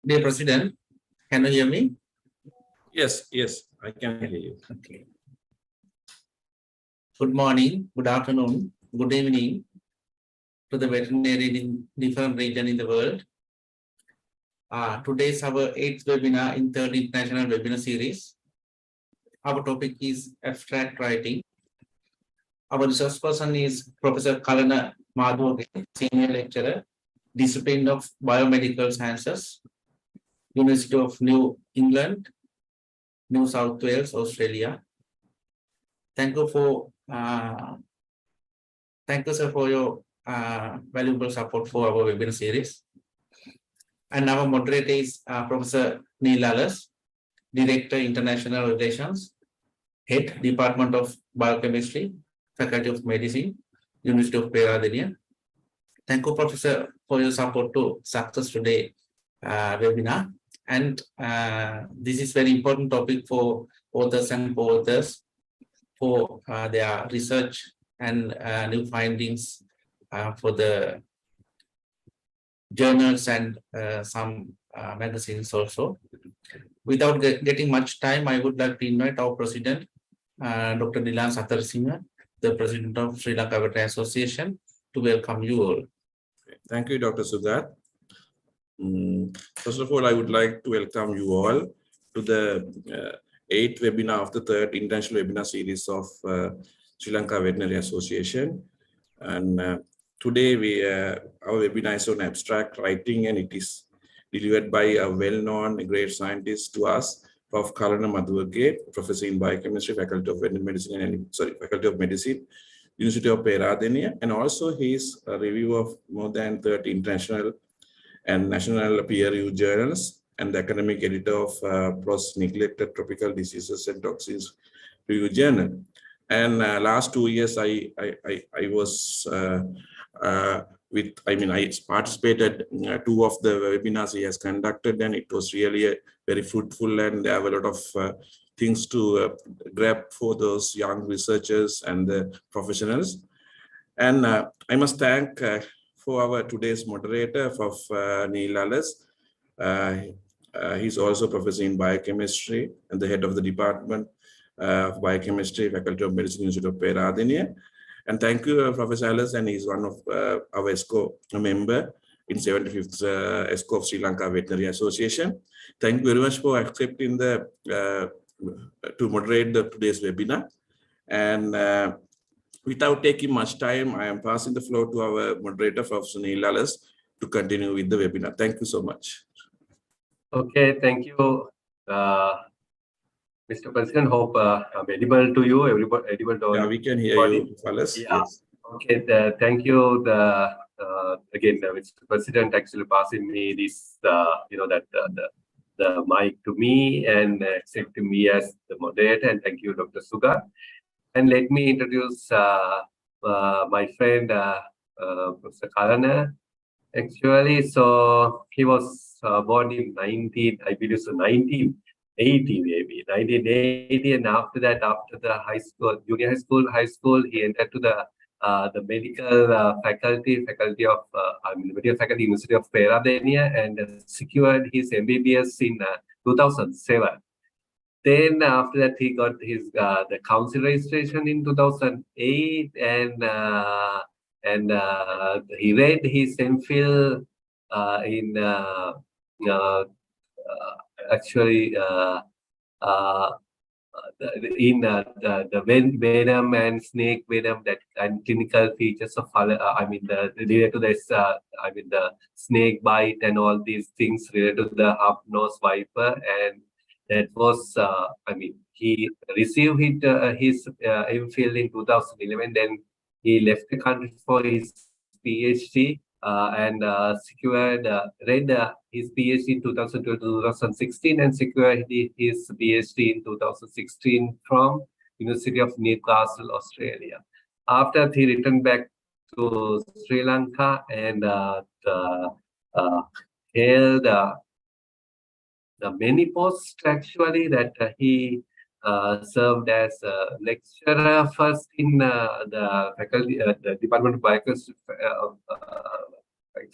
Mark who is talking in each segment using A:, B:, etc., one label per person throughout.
A: Dear President, can you hear me?
B: Yes, I can hear you.
A: Okay. Good morning, good afternoon, good evening to the veterinarian in different regions in the world. Today is our 8th webinar in 3rd International Webinar Series. Our topic is abstract writing. Our resource person is Professor Kalana, Maduwage, Senior Lecturer, Discipline of Biomedical Sciences, University of New England, New South Wales, Australia. Thank you sir, for your valuable support for our webinar series. And our moderator is Professor Neil Allis, Director, International Relations, Head, Department of Biochemistry, Faculty of Medicine, University of Peradeniya. Thank you, Professor, for your support to success today webinar. And this is very important topic for authors and co-authors for their research and new findings for the journals and some magazines also. Without getting much time, I would like to invite our President, Dr. Nilan Satarasimha, the President of Sri Lanka Veterinary Association, to welcome you all.
B: Thank you, Dr. Sudhar. First of all, I would like to welcome you all to the 8th webinar of the 3rd International Webinar Series of Sri Lanka Veterinary Association. And today our webinar is on abstract writing, and it is delivered by a well-known great scientist to us, Prof. Kalana Maduwage, Professor in Biochemistry, Faculty of Veterinary Medicine, Faculty of Medicine, University of Peradeniya, and also his review of more than 30 international and national peer-reviewed journals, and the academic editor of PROS Neglected Tropical Diseases and Toxins Review Journal. And last 2 years, I participated in 2 of the webinars he has conducted, and it was really very fruitful, and there were a lot of things to grab for those young researchers and the professionals. And I must thank for our today's moderator, Prof. Neil Allis. He's also Professor in Biochemistry and the head of the Department of Biochemistry, Faculty of Medicine, University of Peradeniya. And thank you, Professor Allis, and he's one of our ESCO member in 75th ESCO of Sri Lanka Veterinary Association. Thank you very much for accepting to moderate today's webinar. And without taking much time, I am passing the floor to our moderator, Professor Neil Allis, to continue with the webinar. Thank you so much.
C: Okay, thank you, Mr. President. Hope I'm audible to you. Everybody audible to
B: Yeah, we can hear you, Allis.
C: Yeah.
B: Yes.
C: Okay. Thank you. Again, Mr. President actually passing me this, the mic to me and accepting me as the moderator. And thank you, Dr. Sudhar. And let me introduce my friend, Professor Kalana. Actually, so he was born in 1980 maybe, 1980. And after that, after the high school, junior high school, he entered to the medical faculty of, medical faculty, University of Peradeniya, and secured his MBBS in 2007. Then after that, he got his the council registration in 2008, and he read his M.Phil in the venom and snake venom and clinical features of related to this the snake bite and all these things related to the hook-nosed viper. And that was he received his M.Phil in 2011. Then he left the country for his PhD and read his PhD in 2012 to 2016 and secured his PhD in 2016 from University of Newcastle, Australia. After that, he returned back to Sri Lanka and held many posts actually that he served as a lecturer first in the faculty, the Department of Biochemistry,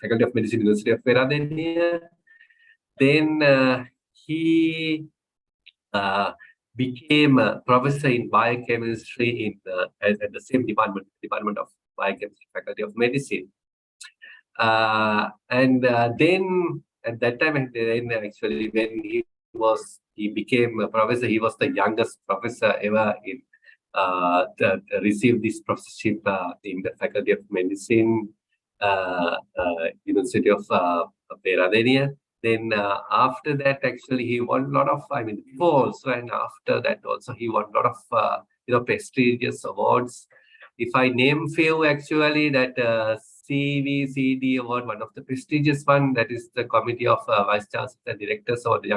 C: Faculty of Medicine, University of Peradeniya, Then he became a professor in biochemistry at the same department of biochemistry, Faculty of Medicine. And then at that time, and then actually when he became a professor, he was the youngest professor ever in to receive this professorship in the Faculty of Medicine, University of Peradeniya. Then after that, actually, he won a lot of, before also and after that also, he won a lot of, prestigious awards. If I name few, actually, that CVCD award, one of the prestigious one, that is the Committee of Vice Chancellors and Directors Award, the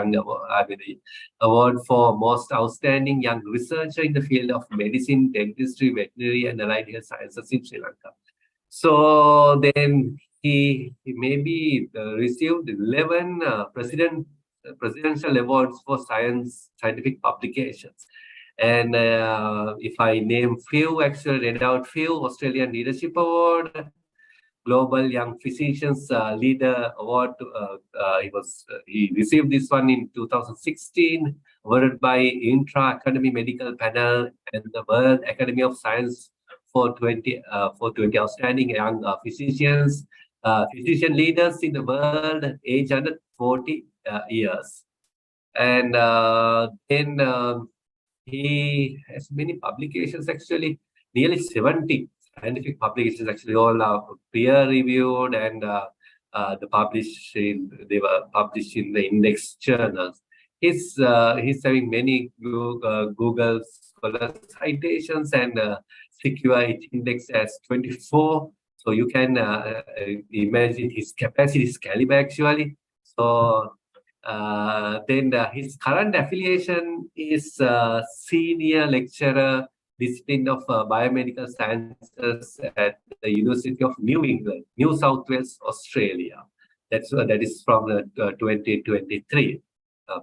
C: award for most outstanding young researcher in the field of medicine, dentistry, veterinary, and allied health sciences in Sri Lanka. So then he maybe received 11 presidential awards for scientific publications. And if I name few, actually read out few: Australian Leadership Award, Global Young Physicians Leader Award. He received this one in 2016, awarded by Intra-Academy Medical Panel and the World Academy of Science for 20 outstanding young physicians, physician leaders in the world, age under 40 years. And then he has many publications, actually, nearly 70 scientific publications, actually, all are peer-reviewed, and they were published in the index journals. He's having many Google Scholar citations, and secure its index as 24. So you can imagine his capacity, his caliber, actually. So then his current affiliation is senior lecturer, discipline of biomedical sciences at the University of New England, New South Wales, Australia. That is from 2023.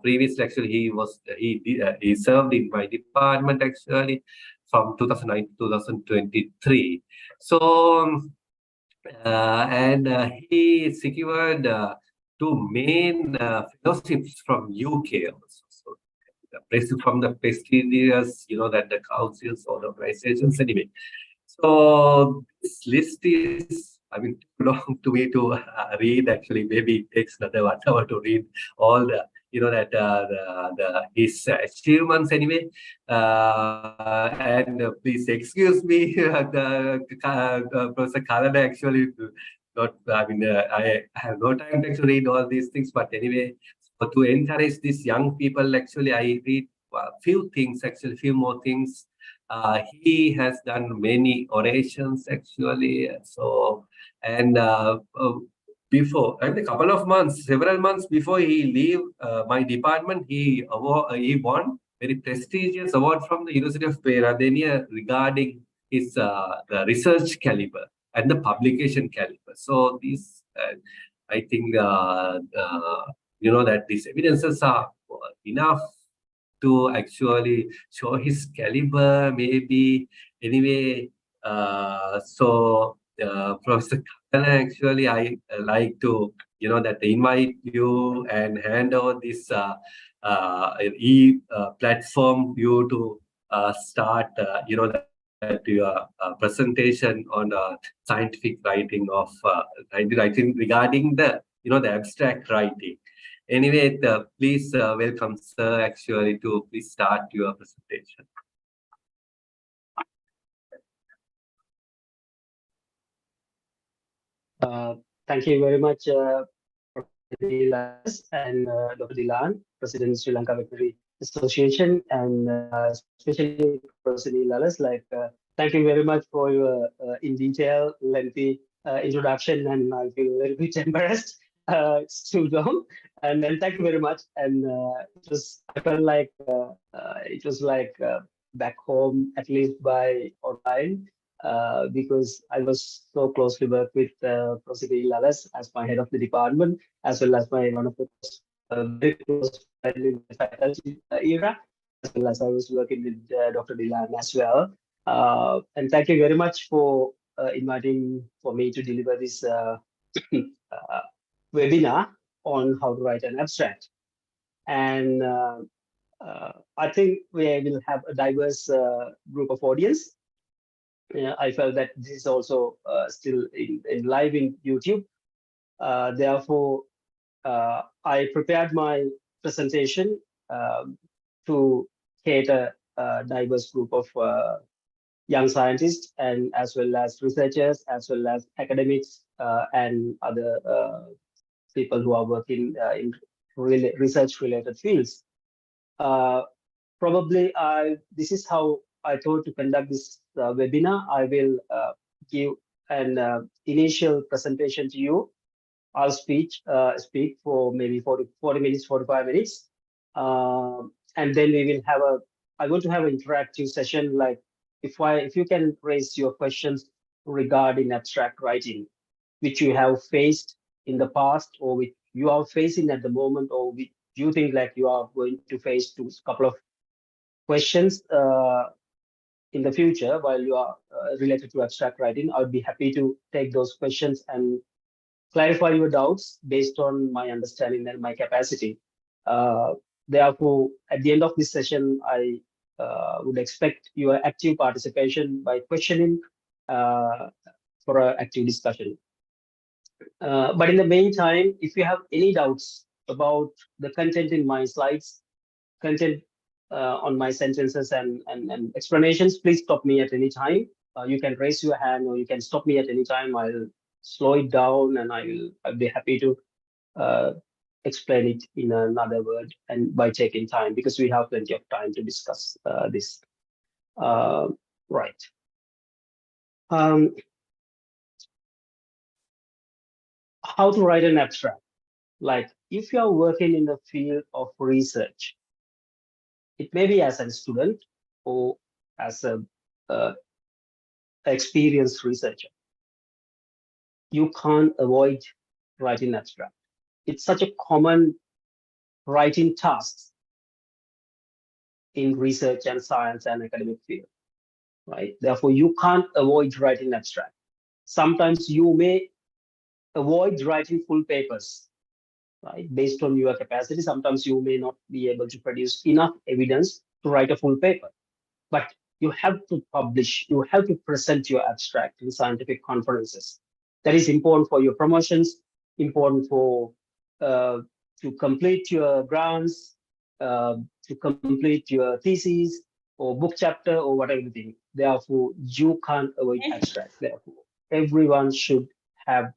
C: Previously, actually, he served in my department, actually, from 2009 to 2023. So and he secured 2 main fellowships from UK also. So from the prestigious, that the councils or the organizations, anyway. So this list is, too long to me to read. Actually, maybe it takes another 1 hour to read all the, his achievements, anyway. And please excuse me, Professor Kalana, actually, not. I have no time to actually read all these things, but anyway, so to encourage these young people, actually, I read few things, actually, few more things. He has done many orations, actually. So, and before, and a couple of months, several months before he leave my department, he won very prestigious award from the University of Peradeniya regarding his the research caliber and the publication caliber. So these, I think, that these evidences are enough to actually show his caliber, maybe. Anyway, so Professor Kalana, actually, I like to, invite you and hand over this platform you to start, your presentation on scientific writing of writing regarding the, the abstract writing. Anyway, please welcome, sir, actually, to please start your presentation.
D: Thank you very much, and Dr. Dilan, President Sri Lanka Veterinary Association, and especially Professor Lalas. Thank you very much for your in detail, lengthy introduction, and I feel very bit embarrassed. It's too long, and thank you very much. And I felt like it was like back home, at least by online. Because I was so closely worked with Professor Lalas as my head of the department, as well as one of the very close friends in the faculty era, as well as I was working with Dr. Dilan as well. And thank you very much for inviting for me to deliver this webinar on how to write an abstract. And I think we will have a diverse group of audience. I felt that this is also still in live in YouTube. Therefore, I prepared my presentation to cater a diverse group of young scientists and as well as researchers, as well as academics and other people who are working in research-related fields. Probably this is how I thought to conduct this webinar. I will give an initial presentation to you. I'll speak for maybe 40 minutes, 45 minutes. And then we will have I want to have an interactive session, like if you can raise your questions regarding abstract writing, which you have faced in the past, or which you are facing at the moment, or which you think like you are going to face a couple of questions in the future while you are related to abstract writing, I would be happy to take those questions and clarify your doubts based on my understanding and my capacity. Therefore, at the end of this session, I would expect your active participation by questioning for an active discussion. But in the meantime, if you have any doubts about the content in my slides, content on my sentences and explanations, please stop me at any time. You can raise your hand or you can stop me at any time. I'll slow it down and I'll be happy to explain it in another word and by taking time, because we have plenty of time to discuss this. Right. How to write an abstract? Like if you are working in the field of research, it may be as a student or as a experienced researcher, you can't avoid writing abstract. It's such a common writing task in research and science and academic field, right? Therefore, you can't avoid writing abstract. Sometimes you may avoid writing full papers, right? Based on your capacity, sometimes you may not be able to produce enough evidence to write a full paper, but you have to publish, you have to present your abstract in scientific conferences. That is important for your promotions, important for to complete your grants, to complete your thesis or book chapter or whatever thing. Therefore, you can't avoid abstract. Therefore, everyone should have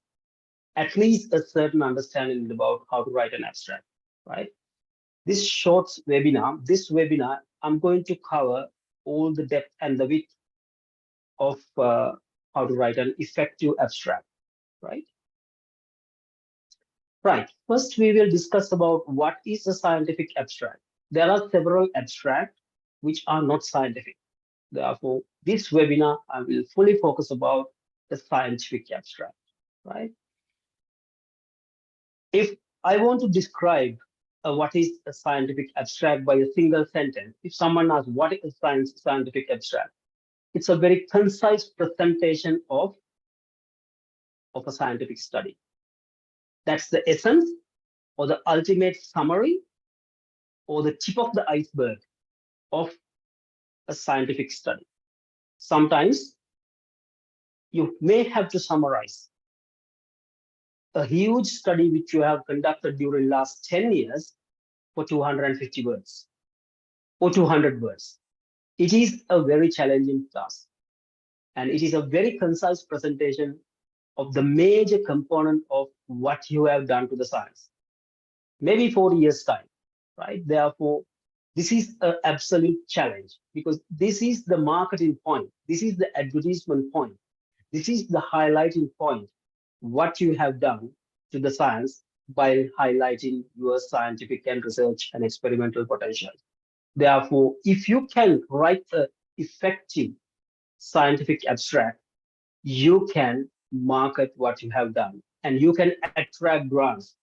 D: at least a certain understanding about how to write an abstract, right? This short webinar, I'm going to cover all the depth and the width of how to write an effective abstract, right? Right. First, we will discuss about what is a scientific abstract. There are several abstracts which are not scientific. Therefore, this webinar, I will fully focus about the scientific abstract, right? If I want to describe what is a scientific abstract by a single sentence, if someone asks what is a scientific abstract, it's a very concise presentation of a scientific study. That's the essence or the ultimate summary or the tip of the iceberg of a scientific study. Sometimes you may have to summarize a huge study which you have conducted during last 10 years for 250 words or 200 words. It is a very challenging task, and it is a very concise presentation of the major component of what you have done to the science, maybe 40 years time, right? Therefore, this is an absolute challenge because this is the marketing point. This is the advertisement point. This is the highlighting point, what you have done to the science by highlighting your scientific and research and experimental potential. Therefore, if you can write an effective scientific abstract, you can market what you have done and you can attract grants.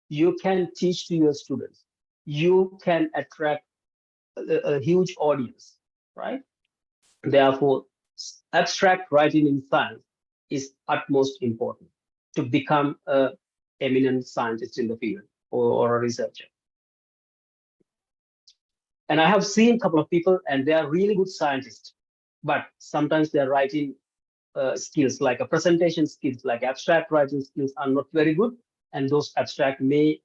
D: You can teach to your students. You can attract a huge audience, right? Therefore, abstract writing in science is utmost important to become an eminent scientist in the field. or a researcher. And I have seen a couple of people, and they are really good scientists, but sometimes their writing skills, like a presentation skills, like abstract writing skills, are not very good, and those abstract may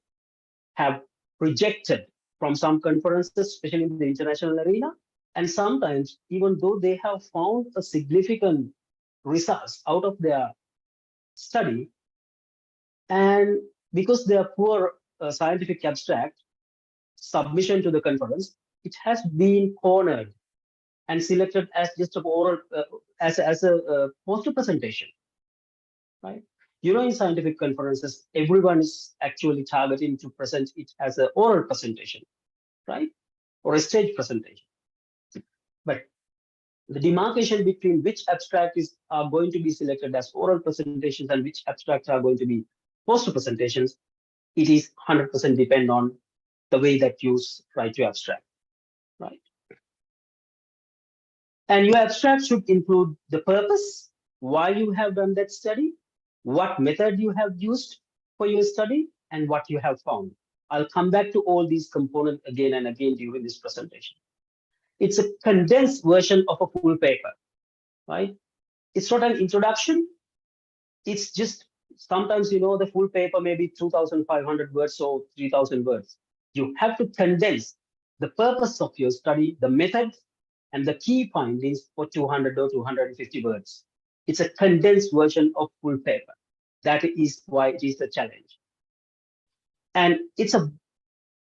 D: have rejected from some conferences, especially in the international arena. And sometimes, even though they have found a significant results out of their study, and because they are poor scientific abstract submission to the conference, it has been cornered and selected as just a oral, as a poster presentation, right? You know, in scientific conferences, everyone is actually targeting to present it as an oral presentation, right? Or a stage presentation. But the demarcation between which abstracts are going to be selected as oral presentations and which abstracts are going to be poster presentations, it is 100% depend on the way that you write your abstract, right? And your abstract should include the purpose, why you have done that study, what method you have used for your study, and what you have found. I'll come back to all these components again and again during this presentation. It's a condensed version of a full paper, right? It's not an introduction. It's just, sometimes, you know, the full paper may be 2,500 words or 3,000 words. You have to condense the purpose of your study, the method, and the key findings for 200 or 250 words. It's a condensed version of full paper. That is why it is a challenge. And it's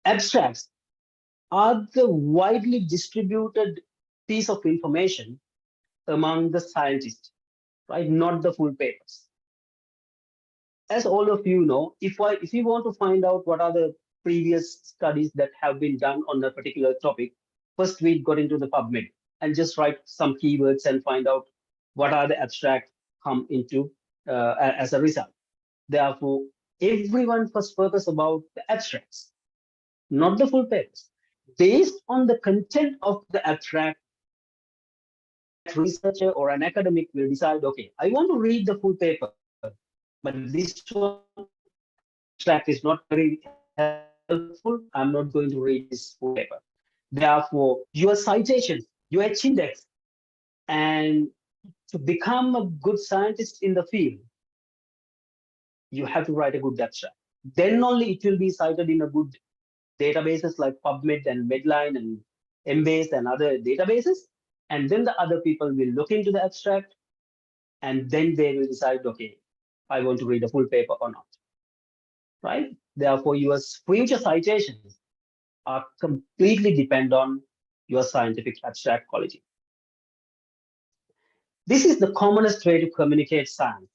D: abstracts are the widely distributed piece of information among the scientists, right? Not the full papers. As all of you know, if you want to find out what are the previous studies that have been done on a particular topic, first we got into the PubMed and just write some keywords and find out what are the abstracts come into as a result. Therefore, everyone first focus about the abstracts, not the full papers. Based on the content of the abstract, researcher or an academic will decide, okay, I want to read the full paper, but this one abstract is not very helpful. I'm not going to read this full paper. Therefore, your citations, your H-index, and to become a good scientist in the field, you have to write a good abstract. Then only it will be cited in a good databases like PubMed and Medline and Embase and other databases. And then the other people will look into the abstract, and then they will decide, okay, I want to read a full paper or not, right? Therefore, your future citations are completely depend on your scientific abstract quality. This is the commonest way to communicate science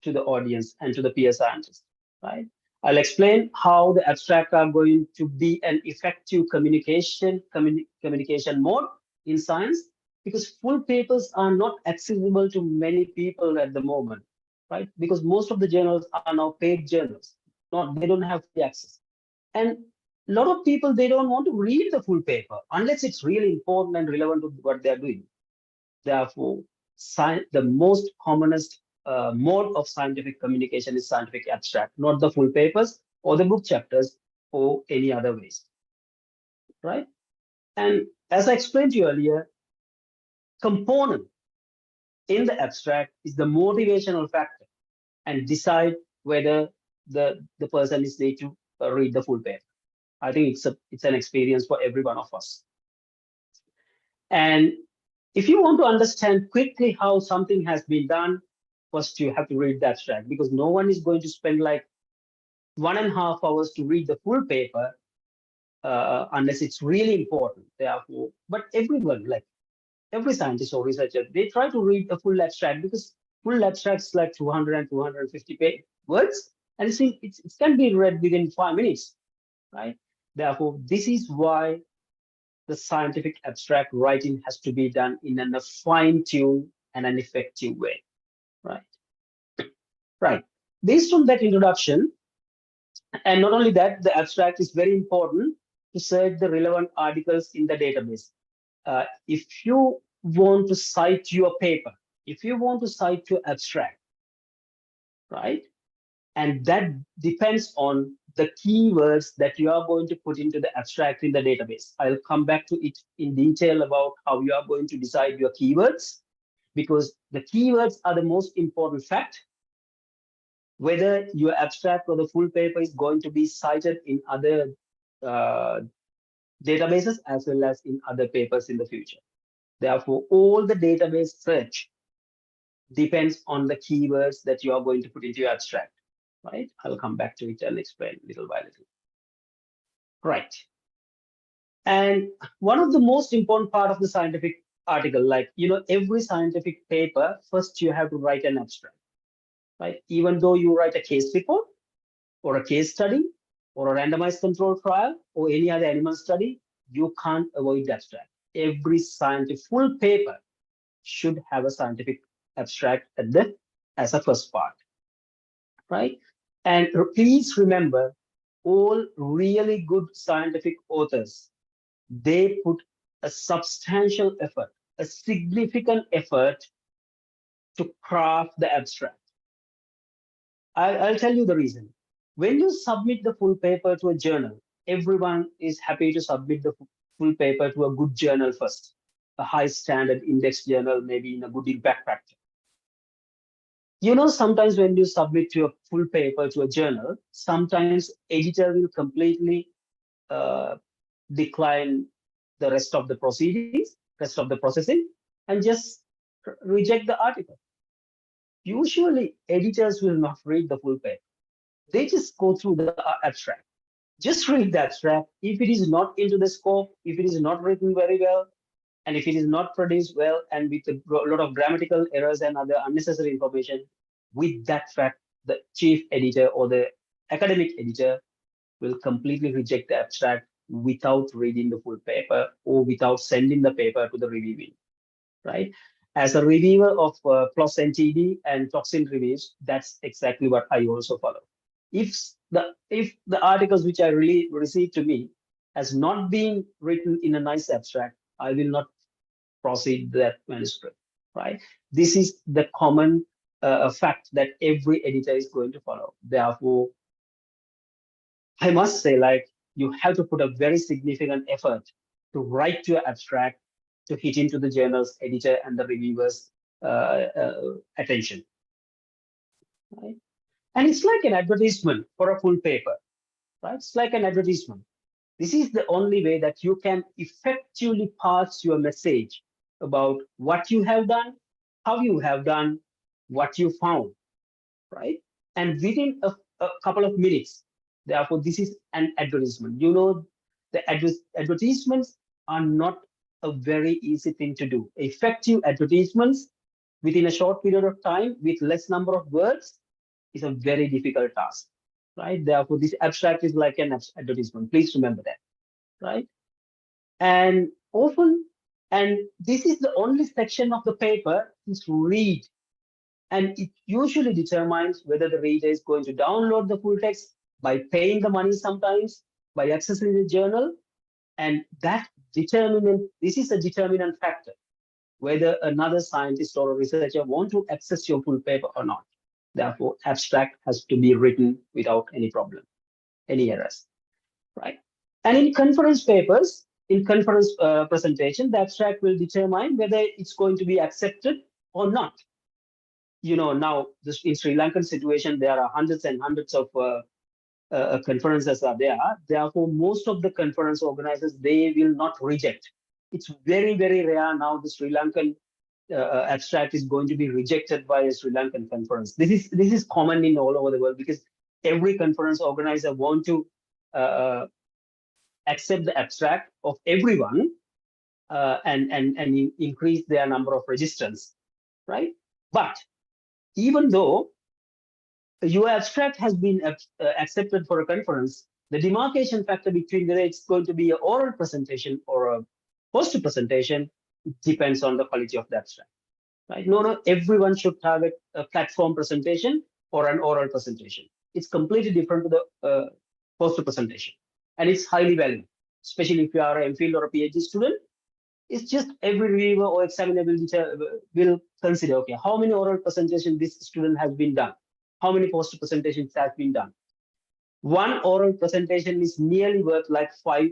D: to the audience and to the peer scientists, right? I'll explain how the abstract are going to be an effective communication mode in science, because full papers are not accessible to many people at the moment, right? Because most of the journals are now paid journals. They don't have free access. And a lot of people, they don't want to read the full paper unless it's really important and relevant to what they're doing. Therefore, the most commonest mode of scientific communication is scientific abstract, not the full papers or the book chapters or any other ways, right? And as I explained to you earlier, component in the abstract is the motivational factor and decide whether the person is need to read the full paper. I think it's an experience for every one of us. And if you want to understand quickly how something has been done, first you have to read the abstract, because no one is going to spend like 1.5 hours to read the full paper unless it's really important. Therefore, but everyone, like every scientist or researcher, they try to read a full abstract, because full abstracts like 200 and 250 words, and it can be read within 5 minutes, right? Therefore, this is why the scientific abstract writing has to be done in a fine-tuned and an effective way, right? Right. Based on that introduction, and not only that, the abstract is very important to search the relevant articles in the database. If you want to cite your paper, if you want to cite your abstract, right? And that depends on the keywords that you are going to put into the abstract in the database. I'll come back to it in detail about how you are going to decide your keywords, because the keywords are the most important fact. Whether your abstract or the full paper is going to be cited in other databases as well as in other papers in the future. Therefore, all the database search depends on the keywords that you are going to put into your abstract, right? I'll come back to it and explain little by little. Right. And one of the most important part of the scientific article, like, every scientific paper, first you have to write an abstract, right? Even though you write a case report or a case study or a randomized control trial or any other animal study, you can't avoid the abstract. Every scientific full paper should have a scientific abstract as a first part, right? And please remember, all really good scientific authors, they put a substantial effort, a significant effort to craft the abstract. I'll tell you the reason. When you submit the full paper to a journal, everyone is happy to submit the full paper to a good journal first, a high standard index journal, maybe in a good impact factor. Sometimes when you submit your full paper to a journal, sometimes editor will completely decline the rest of the proceedings, rest of the processing, and just reject the article. Usually, editors will not read the full paper. They just go through the abstract. Just read the abstract. If it is not into the scope, if it is not written very well, and if it is not produced well, and with a lot of grammatical errors and other unnecessary information, with that fact, the chief editor or the academic editor will completely reject the abstract without reading the full paper or without sending the paper to the reviewing, right? As a reviewer of PLOS NTD and toxin reviews, that's exactly what I also follow. If the articles which I really received to me has not been written in a nice abstract, I will not proceed that manuscript, right? This is the common fact that every editor is going to follow. Therefore, I must say, like, you have to put a very significant effort to write your abstract to hit into the journal's editor and the reviewer's attention, right? And it's like an advertisement for a full paper, right? It's like an advertisement. This is the only way that you can effectively pass your message about what you have done, how you have done, what you found, right? And within a couple of minutes, therefore, this is an advertisement. The advertisements are not a very easy thing to do. Effective advertisements within a short period of time with less number of words is a very difficult task, right? Therefore, this abstract is like an advertisement. Please remember that, right? And often, and this is the only section of the paper is read, and it usually determines whether the reader is going to download the full text by paying the money sometimes, by accessing the journal, and that determinant, this is a determinant factor, whether another scientist or a researcher want to access your full paper or not. Therefore, abstract has to be written without any problem, any errors, right? And in conference papers, in conference presentation, the abstract will determine whether it's going to be accepted or not. Now in Sri Lankan situation, there are hundreds and hundreds of conferences are there. Therefore, most of the conference organizers, they will not reject. It's very, very rare now the Sri Lankan abstract is going to be rejected by a Sri Lankan conference. This is common in all over the world because every conference organizer want to accept the abstract of everyone and increase their number of registrants, right? But even though your abstract has been accepted for a conference, the demarcation factor between whether it's going to be an oral presentation or a poster presentation depends on the quality of the abstract, right? No, everyone should target a platform presentation or an oral presentation. It's completely different to the poster presentation, and it's highly valuable, especially if you are an M.Phil or a PhD student. It's just every reviewer or examiner will consider, okay, how many oral presentations this student has been done, how many poster presentations has been done. One oral presentation is nearly worth like 5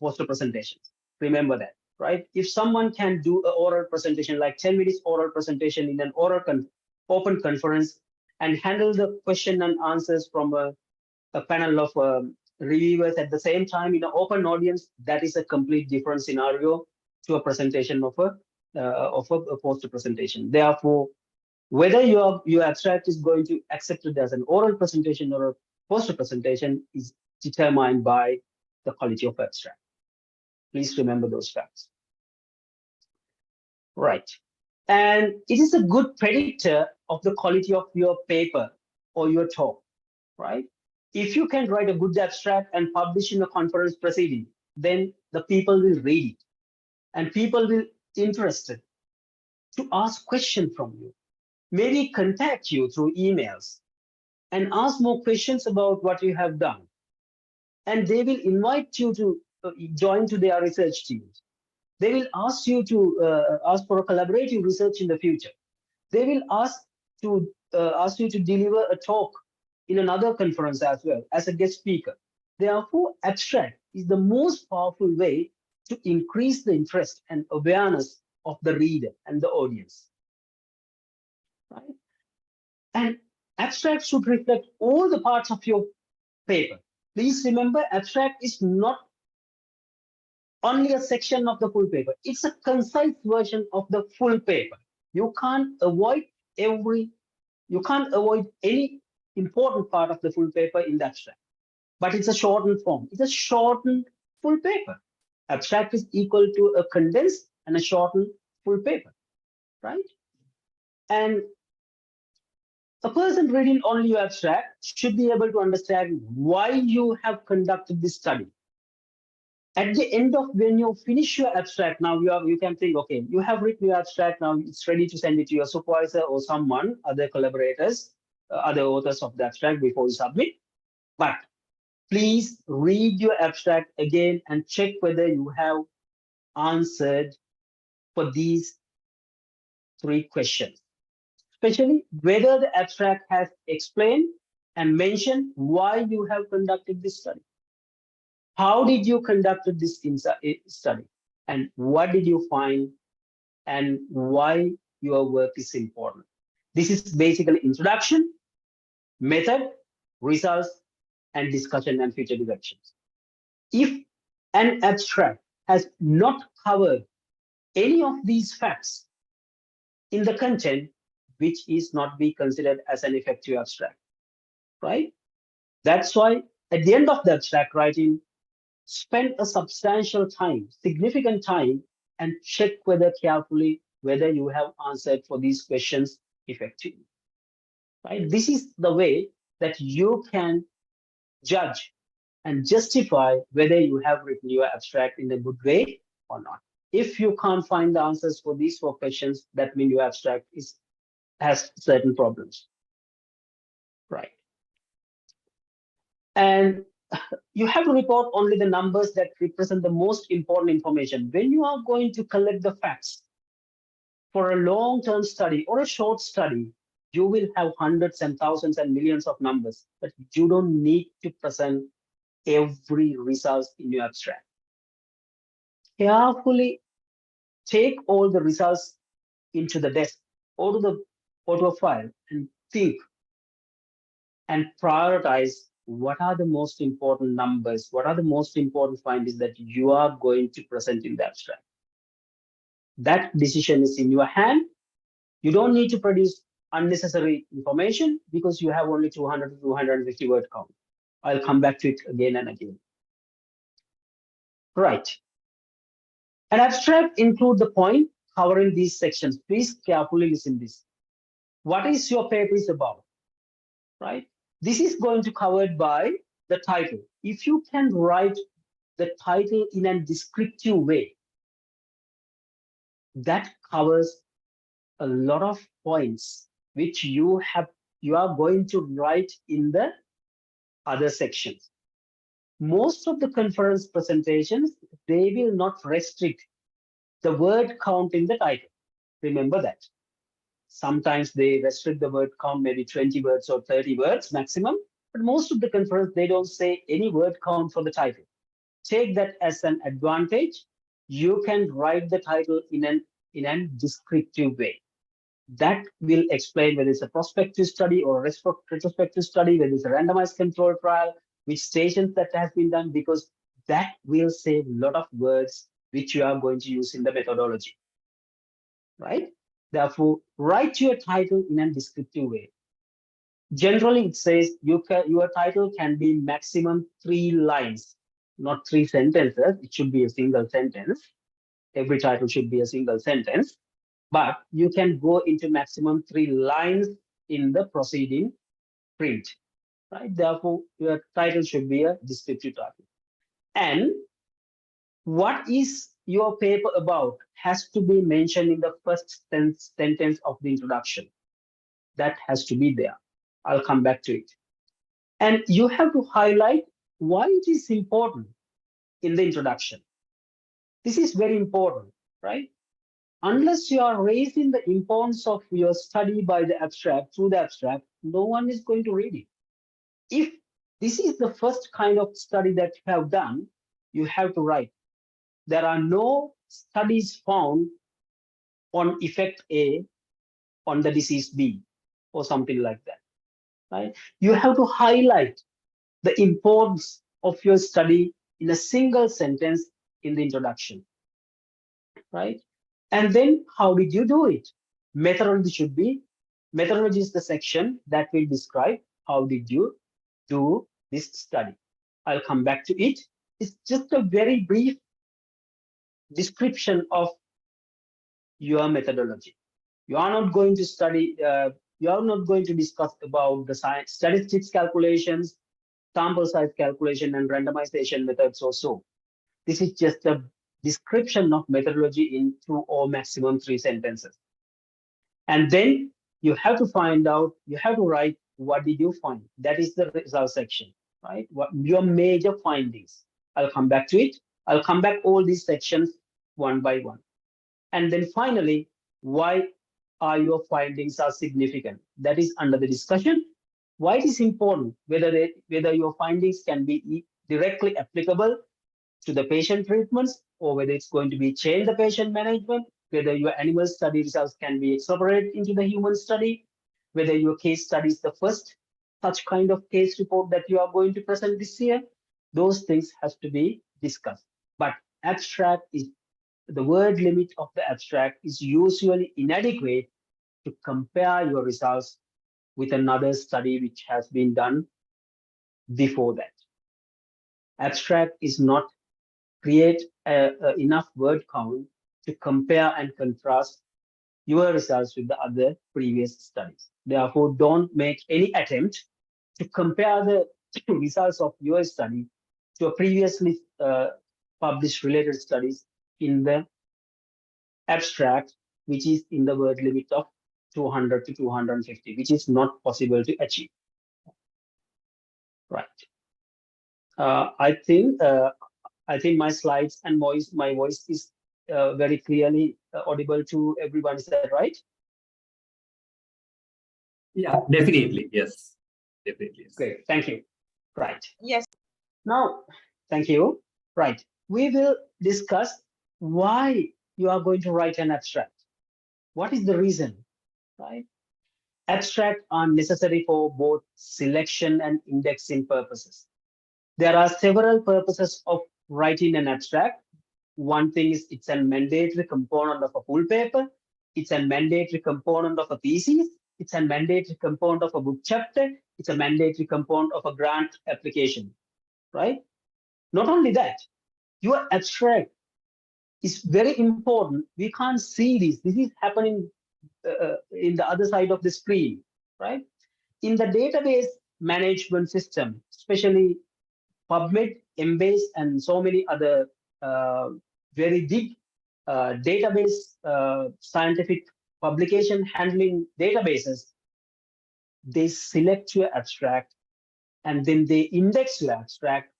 D: poster presentations. Remember that, right? If someone can do an oral presentation, like 10 minutes oral presentation in an open conference, and handle the question and answers from a panel of reviewers at the same time in an open audience, that is a complete different scenario to a presentation of a poster presentation. Therefore, whether your abstract is going to accepted as an oral presentation or a poster presentation is determined by the quality of abstract. Please remember those facts. Right. And it is a good predictor of the quality of your paper or your talk, right? If you can write a good abstract and publish in a conference proceeding, then the people will read it and people will be interested to ask questions from you, maybe contact you through emails and ask more questions about what you have done. And they will invite you to join to their research teams. They will ask you to ask for a collaborative research in the future. They will ask you to deliver a talk in another conference as well as a guest speaker. Therefore, abstract is the most powerful way to increase the interest and awareness of the reader and the audience. Right? And abstract should reflect all the parts of your paper. Please remember, abstract is not only a section of the full paper. It's a concise version of the full paper. You can't avoid any important part of the full paper in the abstract, but it's a shortened form. It's a shortened full paper. Abstract is equal to a condensed and a shortened full paper, right? And a person reading only your abstract should be able to understand why you have conducted this study. At the end of when you finish your abstract, now you can think, okay, you have written your abstract, now it's ready to send it to your supervisor or someone, other collaborators, other authors of the abstract before you submit. But please read your abstract again and check whether you have answered for these 3 questions, especially whether the abstract has explained and mentioned why you have conducted this study. How did you conduct this study? And what did you find? And why your work is important? This is basically introduction, method, results, and discussion and future directions. If an abstract has not covered any of these facts in the content, which is not be considered as an effective abstract, right? That's why at the end of the abstract writing, spend a substantial time, significant time, and check carefully whether you have answered for these questions effectively. Right? This is the way that you can judge and justify whether you have written your abstract in a good way or not. If you can't find the answers for these 4 questions, that means your abstract has certain problems. Right. And you have to report only the numbers that represent the most important information. When you are going to collect the facts for a long-term study or a short study, you will have hundreds and thousands and millions of numbers, but you don't need to present every result in your abstract. Carefully take all the results into the desk or to the photo file and think and prioritize what are the most important numbers, what are the most important findings that you are going to present in the abstract. That decision is in your hand. You don't need to produce unnecessary information because you have only 200 to 250 word count. I'll come back to it again and again. Right. An abstract includes the point covering these sections. Please carefully listen to this. What is your paper is about, right? This is going to be covered by the title. If you can write the title in a descriptive way, that covers a lot of points which you are going to write in the other sections. Most of the conference presentations, they will not restrict the word count in the title. Remember that. Sometimes they restrict the word count, maybe 20 words or 30 words maximum. But most of the conference, they don't say any word count for the title. Take that as an advantage. You can write the title in a descriptive way. That will explain whether it's a prospective study or a retrospective study, whether it's a randomized control trial, which stations that has been done, because that will save a lot of words which you are going to use in the methodology, right? Therefore, write your title in a descriptive way. Generally, it says your title can be maximum 3 lines, not 3 sentences. It should be a single sentence. Every title should be a single sentence, but you can go into maximum 3 lines in the proceeding print, right? Therefore, your title should be a descriptive title. And what is your paper about has to be mentioned in the first sentence of the introduction. That has to be there. I'll come back to it. And you have to highlight why it is important in the introduction. This is very important, right? Unless you are raising the importance of your study by the abstract, through the abstract, no one is going to read it. If this is the first kind of study that you have done, you have to write. There are no studies found on effect A on the disease B or something like that, right? You have to highlight the importance of your study in a single sentence in the introduction, right? And then how did you do it? Methodology is the section that will describe how did you do this study. I'll come back to it. It's just a very brief description of your methodology. You are not going to study, you are not going to discuss about the science, statistics calculations, sample size calculation, and randomization methods or so. This is just a description of methodology in 2 or maximum 3 sentences. And then you have to find out, you have to write, what did you find? That is the result section, right? What your major findings. I'll come back to it. I'll come back all these sections one by one. And then finally, why are your findings are significant? That is under the discussion. Why it is important, whether your findings can be directly applicable to the patient treatments, or whether it's going to be change the patient management, whether your animal study results can be extrapolated into the human study, whether your case study is the first such kind of case report that you are going to present this year. Those things has to be discussed. But abstract is, the word limit of the abstract is usually inadequate to compare your results with another study which has been done before that. Abstract is not create enough word count to compare and contrast your results with the other previous studies. Therefore, don't make any attempt to compare the results of your study to a previously published related studies in the abstract, which is in the word limit of 200 to 250, which is not possible to achieve. Right. I think my slides and my voice is very clearly audible to everyone. Is that right?
C: Yeah, definitely. Yes, definitely. Yes.
D: Great. Thank you. Right.
E: Yes.
D: Now, thank you. Right. We will discuss why you are going to write an abstract. What is the reason? Right. Abstracts are necessary for both selection and indexing purposes. There are several purposes of writing an abstract. One thing is it's a mandatory component of a full paper. It's a mandatory component of a thesis. It's a mandatory component of a book chapter. It's a mandatory component of a grant application, right? Not only that, your abstract is very important. We can't see this. This is happening in the other side of the screen, right? In the database management system, especially PubMed, MBBS, and so many other very big database scientific publication handling databases, they select your abstract and then they index your abstract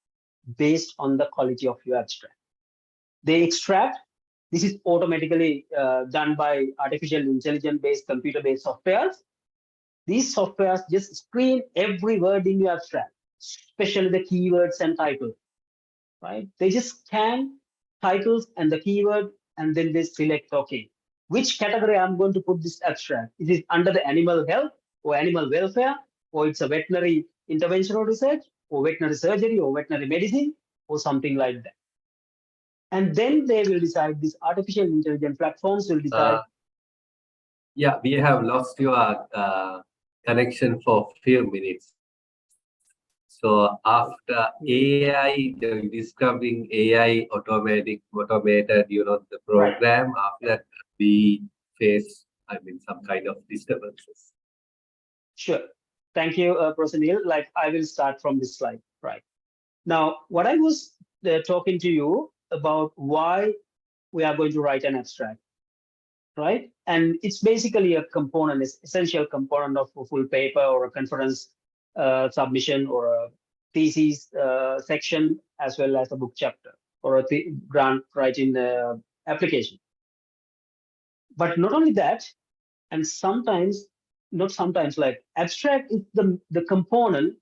D: based on the quality of your abstract. They extract, this is automatically done by artificial intelligence-based computer-based softwares. these softwares just screen every word in your abstract, especially the keywords and titles, right? They just scan titles and the keyword, and then they select, okay, which category I'm going to put this abstract? Is it under the animal health or animal welfare, or it's a veterinary interventional research, or veterinary surgery, or veterinary medicine, or something like that? And then they will decide, these artificial intelligence platforms will decide.
C: Yeah, we have lost your connection for a few minutes. So after AI, discovering AI automated, the program, after that we face, some kind of disturbances.
D: Sure. Thank you, Professor Neil. Like, I will start from this slide, right? Now, what I was talking to you about why we are going to write an abstract, right? And it's basically a component, it's essential component of a full paper or a conference submission or a thesis section, as well as a book chapter or a grant writing application. But not only that, and sometimes, not sometimes, like abstract is the component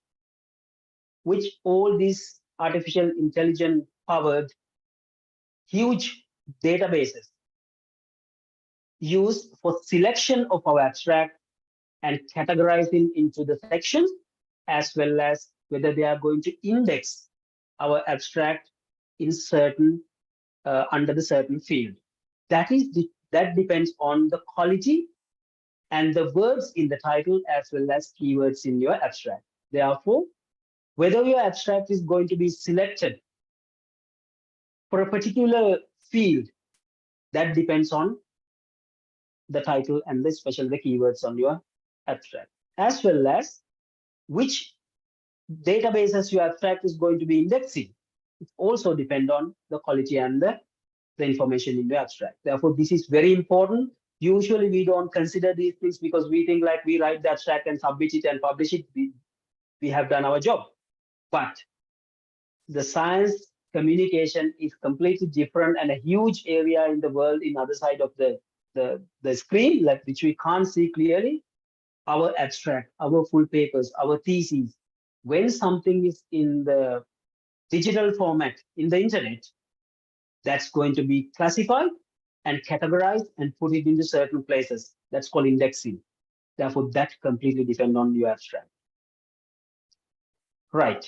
D: which all these artificial intelligence powered huge databases used for selection of our abstract and categorizing into the sections, as well as whether they are going to index our abstract in certain under the certain field. That depends on the quality and the words in the title, as well as keywords in your abstract. Therefore, whether your abstract is going to be selected for a particular field, that depends on the title and especially the keywords on your abstract, as well as which databases your abstract is going to be indexing. It also depends on the quality and the information in the abstract. Therefore, this is very important. Usually, we don't consider these things because we think like we write the abstract and submit it and publish it. We have done our job. But the science communication is completely different and a huge area in the world in other side of the screen, like which we can't see clearly. Our abstract, our full papers, our theses. When something is in the digital format in the internet, that's going to be classified and categorized and put it into certain places. That's called indexing. Therefore, that completely depends on your abstract. Right.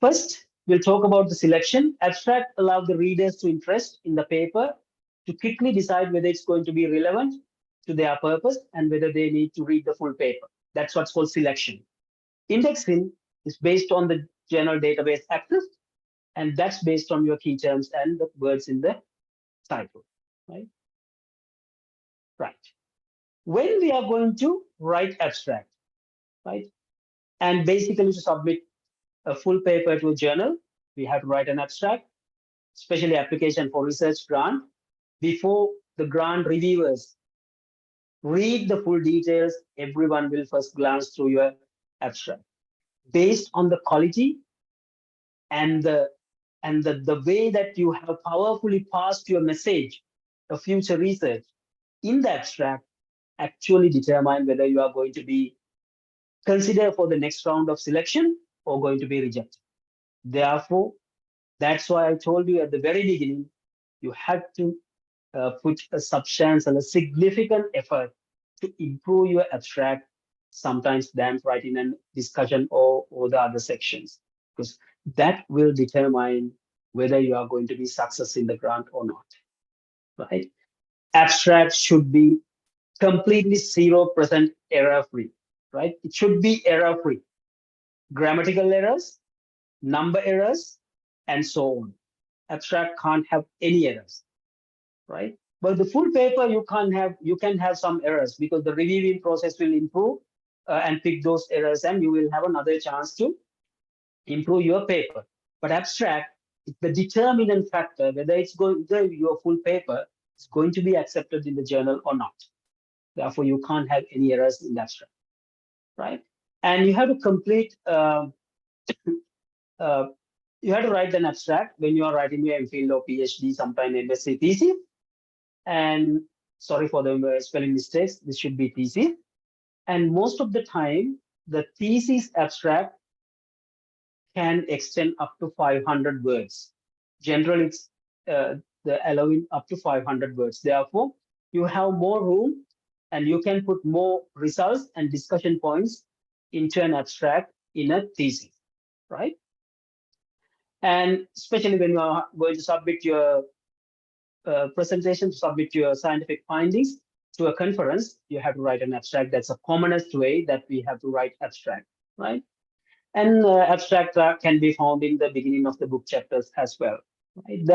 D: First, we'll talk about the selection. Abstract allows the readers to interest in the paper to quickly decide whether it's going to be relevant to their purpose and whether they need to read the full paper. That's what's called selection. Indexing is based on the general database access, and that's based on your key terms and the words in the title, right? Right. When we are going to write abstract, right? And basically to submit a full paper to a journal, we have to write an abstract, especially application for research grant. Before the grant reviewers read the full details, everyone will first glance through your abstract. Based on the quality and the way that you have powerfully passed your message of future research in the abstract, actually determine whether you are going to be considered for the next round of selection or going to be rejected. Therefore, that's why I told you at the very beginning, you have to put a substantial, a significant effort to improve your abstract, sometimes than writing a discussion or the other sections, because that will determine whether you are going to be success in the grant or not, right? Abstract should be completely 0% error-free, right? It should be error-free. Grammatical errors, number errors, and so on. Abstract can't have any errors, right? But the full paper, you can have some errors because the reviewing process will improve and pick those errors, and you will have another chance to improve your paper. But abstract is the determinant factor whether your full paper is going to be accepted in the journal or not. Therefore, you can't have any errors in the abstract, right? And you have to complete. You have to write an abstract when you are writing your M.Phil or PhD, sometime MSc thesis. And sorry for the spelling mistakes. This should be thesis. And most of the time, the thesis abstract can extend up to 500 words. Generally, it's the allowing up to 500 words. Therefore, you have more room and you can put more results and discussion points into an abstract in a thesis, right? And especially when you are going to submit your presentation, to submit your scientific findings to a conference, you have to write an abstract. That's the commonest way that we have to write abstract, right? And abstract can be found in the beginning of the book chapters as well. Right?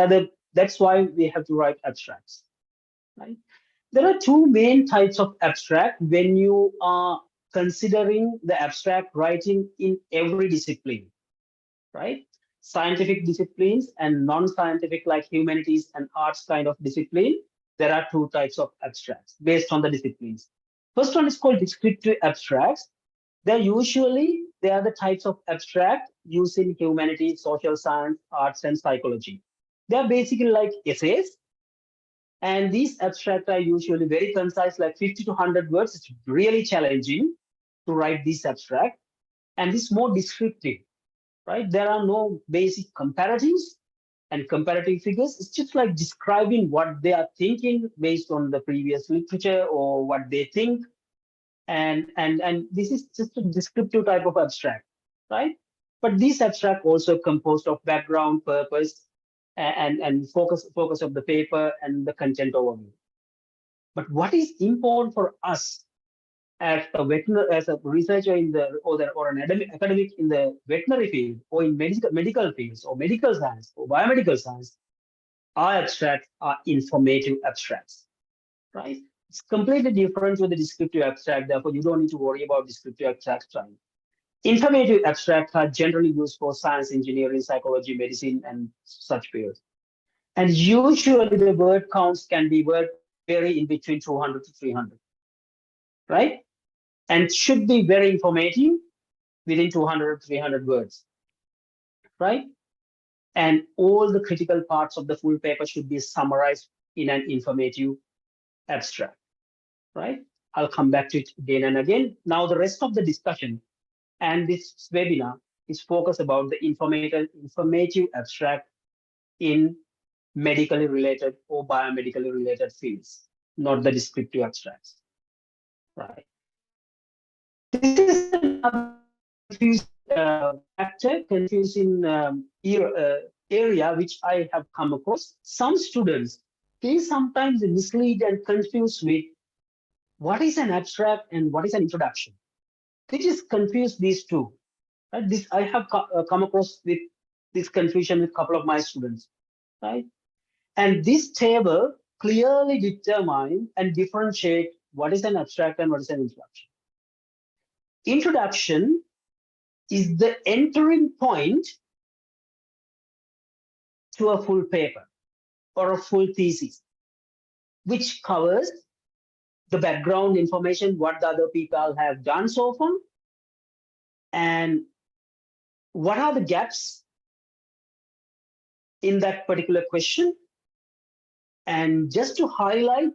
D: That's why we have to write abstracts. Right? There are two main types of abstract when you are considering the abstract writing in every discipline. Right? Scientific disciplines and non-scientific like humanities and arts kind of discipline, there are two types of abstracts based on the disciplines. First one is called descriptive abstracts. They are the types of abstract used in humanities, social science, arts, and psychology. They are basically like essays. And these abstracts are usually very concise, like 50 to 100 words. It's really challenging to write this abstract. And it's more descriptive, right? There are no basic comparatives and comparative figures. It's just like describing what they are thinking based on the previous literature or what they think. And this is just a descriptive type of abstract, right? But this abstract also composed of background, purpose, and focus of the paper and the content overview. But what is important for us as a researcher in or an academic in the veterinary field or in medical fields or medical science or biomedical science, our abstracts are informative abstracts, right? It's completely different to the descriptive abstract. Therefore, you don't need to worry about descriptive abstracts. Informative abstracts are generally used for science, engineering, psychology, medicine, and such fields. And usually the word counts can be vary in between 200 to 300, right? And should be very informative within 200 to 300 words, right? And all the critical parts of the full paper should be summarized in an informative abstract, right? I'll come back to it again and again. Now, the rest of the discussion and this webinar is focused about the informative abstract in medically related or biomedically related fields, not the descriptive abstracts, right? This is another confusing area which I have come across. Some students, they sometimes mislead and confuse with what is an abstract and what is an introduction. They just confuse these two. Right? This I have come across with this confusion with a couple of my students, right? And this table clearly determine and differentiate what is an abstract and what is an introduction. Introduction is the entering point to a full paper or a full thesis, which covers the background information, what the other people have done so far, and what are the gaps in that particular question, and just to highlight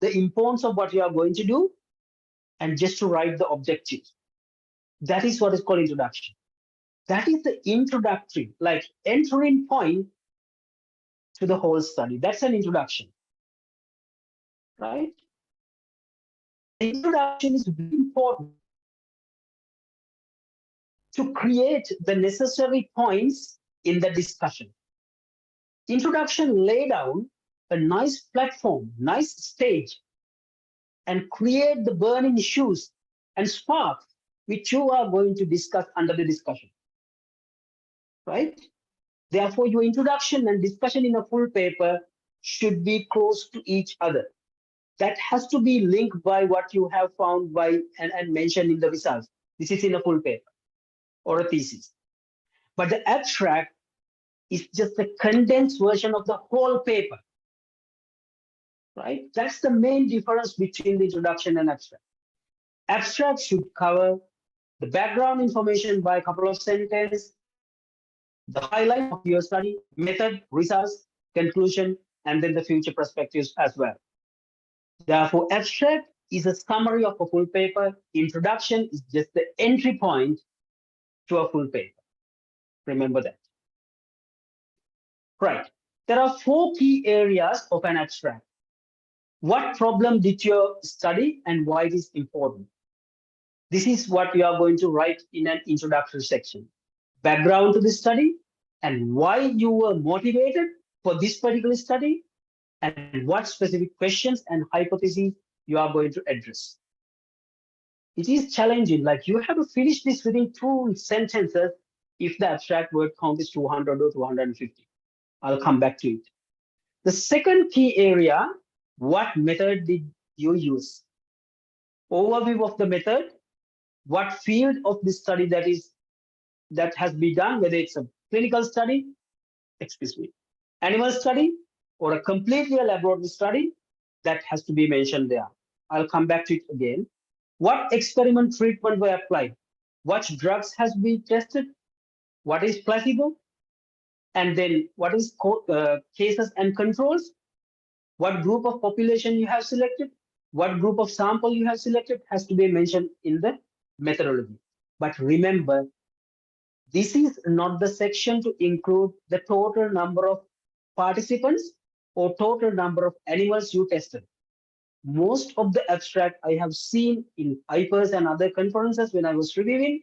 D: the importance of what you are going to do, and just to write the objectives. That is what is called introduction. That is the introductory, like entering point to the whole study. That's an introduction, right? Introduction is very important to create the necessary points in the discussion. Introduction lay down a nice platform, nice stage, and create the burning issues and spark which you are going to discuss under the discussion, right? Therefore, your introduction and discussion in a full paper should be close to each other. That has to be linked by what you have found by and mentioned in the results. This is in a full paper or a thesis. But the abstract is just a condensed version of the whole paper, right? That's the main difference between the introduction and abstract. Abstract should cover the background information by a couple of sentences, the highlight of your study, method, results, conclusion, and then the future perspectives as well. Therefore, abstract is a summary of a full paper. Introduction is just the entry point to a full paper. Remember that. Right. There are 4 key areas of an abstract. What problem did you study and why it is important? This is what you are going to write in an introductory section. Background to the study and why you were motivated for this particular study and what specific questions and hypotheses you are going to address. It is challenging, like you have to finish this within 2 sentences if the abstract word count is 200 or 250. I'll come back to it. The second key area, what method did you use? Overview of the method, what field of the study that has been done, whether it's a clinical study, animal study, or a completely a laboratory study, that has to be mentioned there. I'll come back to it again. What experiment treatment were applied? What drugs has been tested? What is placebo? And then what is cases and controls? What group of population you have selected? What group of sample you have selected has to be mentioned in the methodology. But remember, this is not the section to include the total number of participants or total number of animals you tested. Most of the abstract I have seen in IPERS and other conferences when I was reviewing,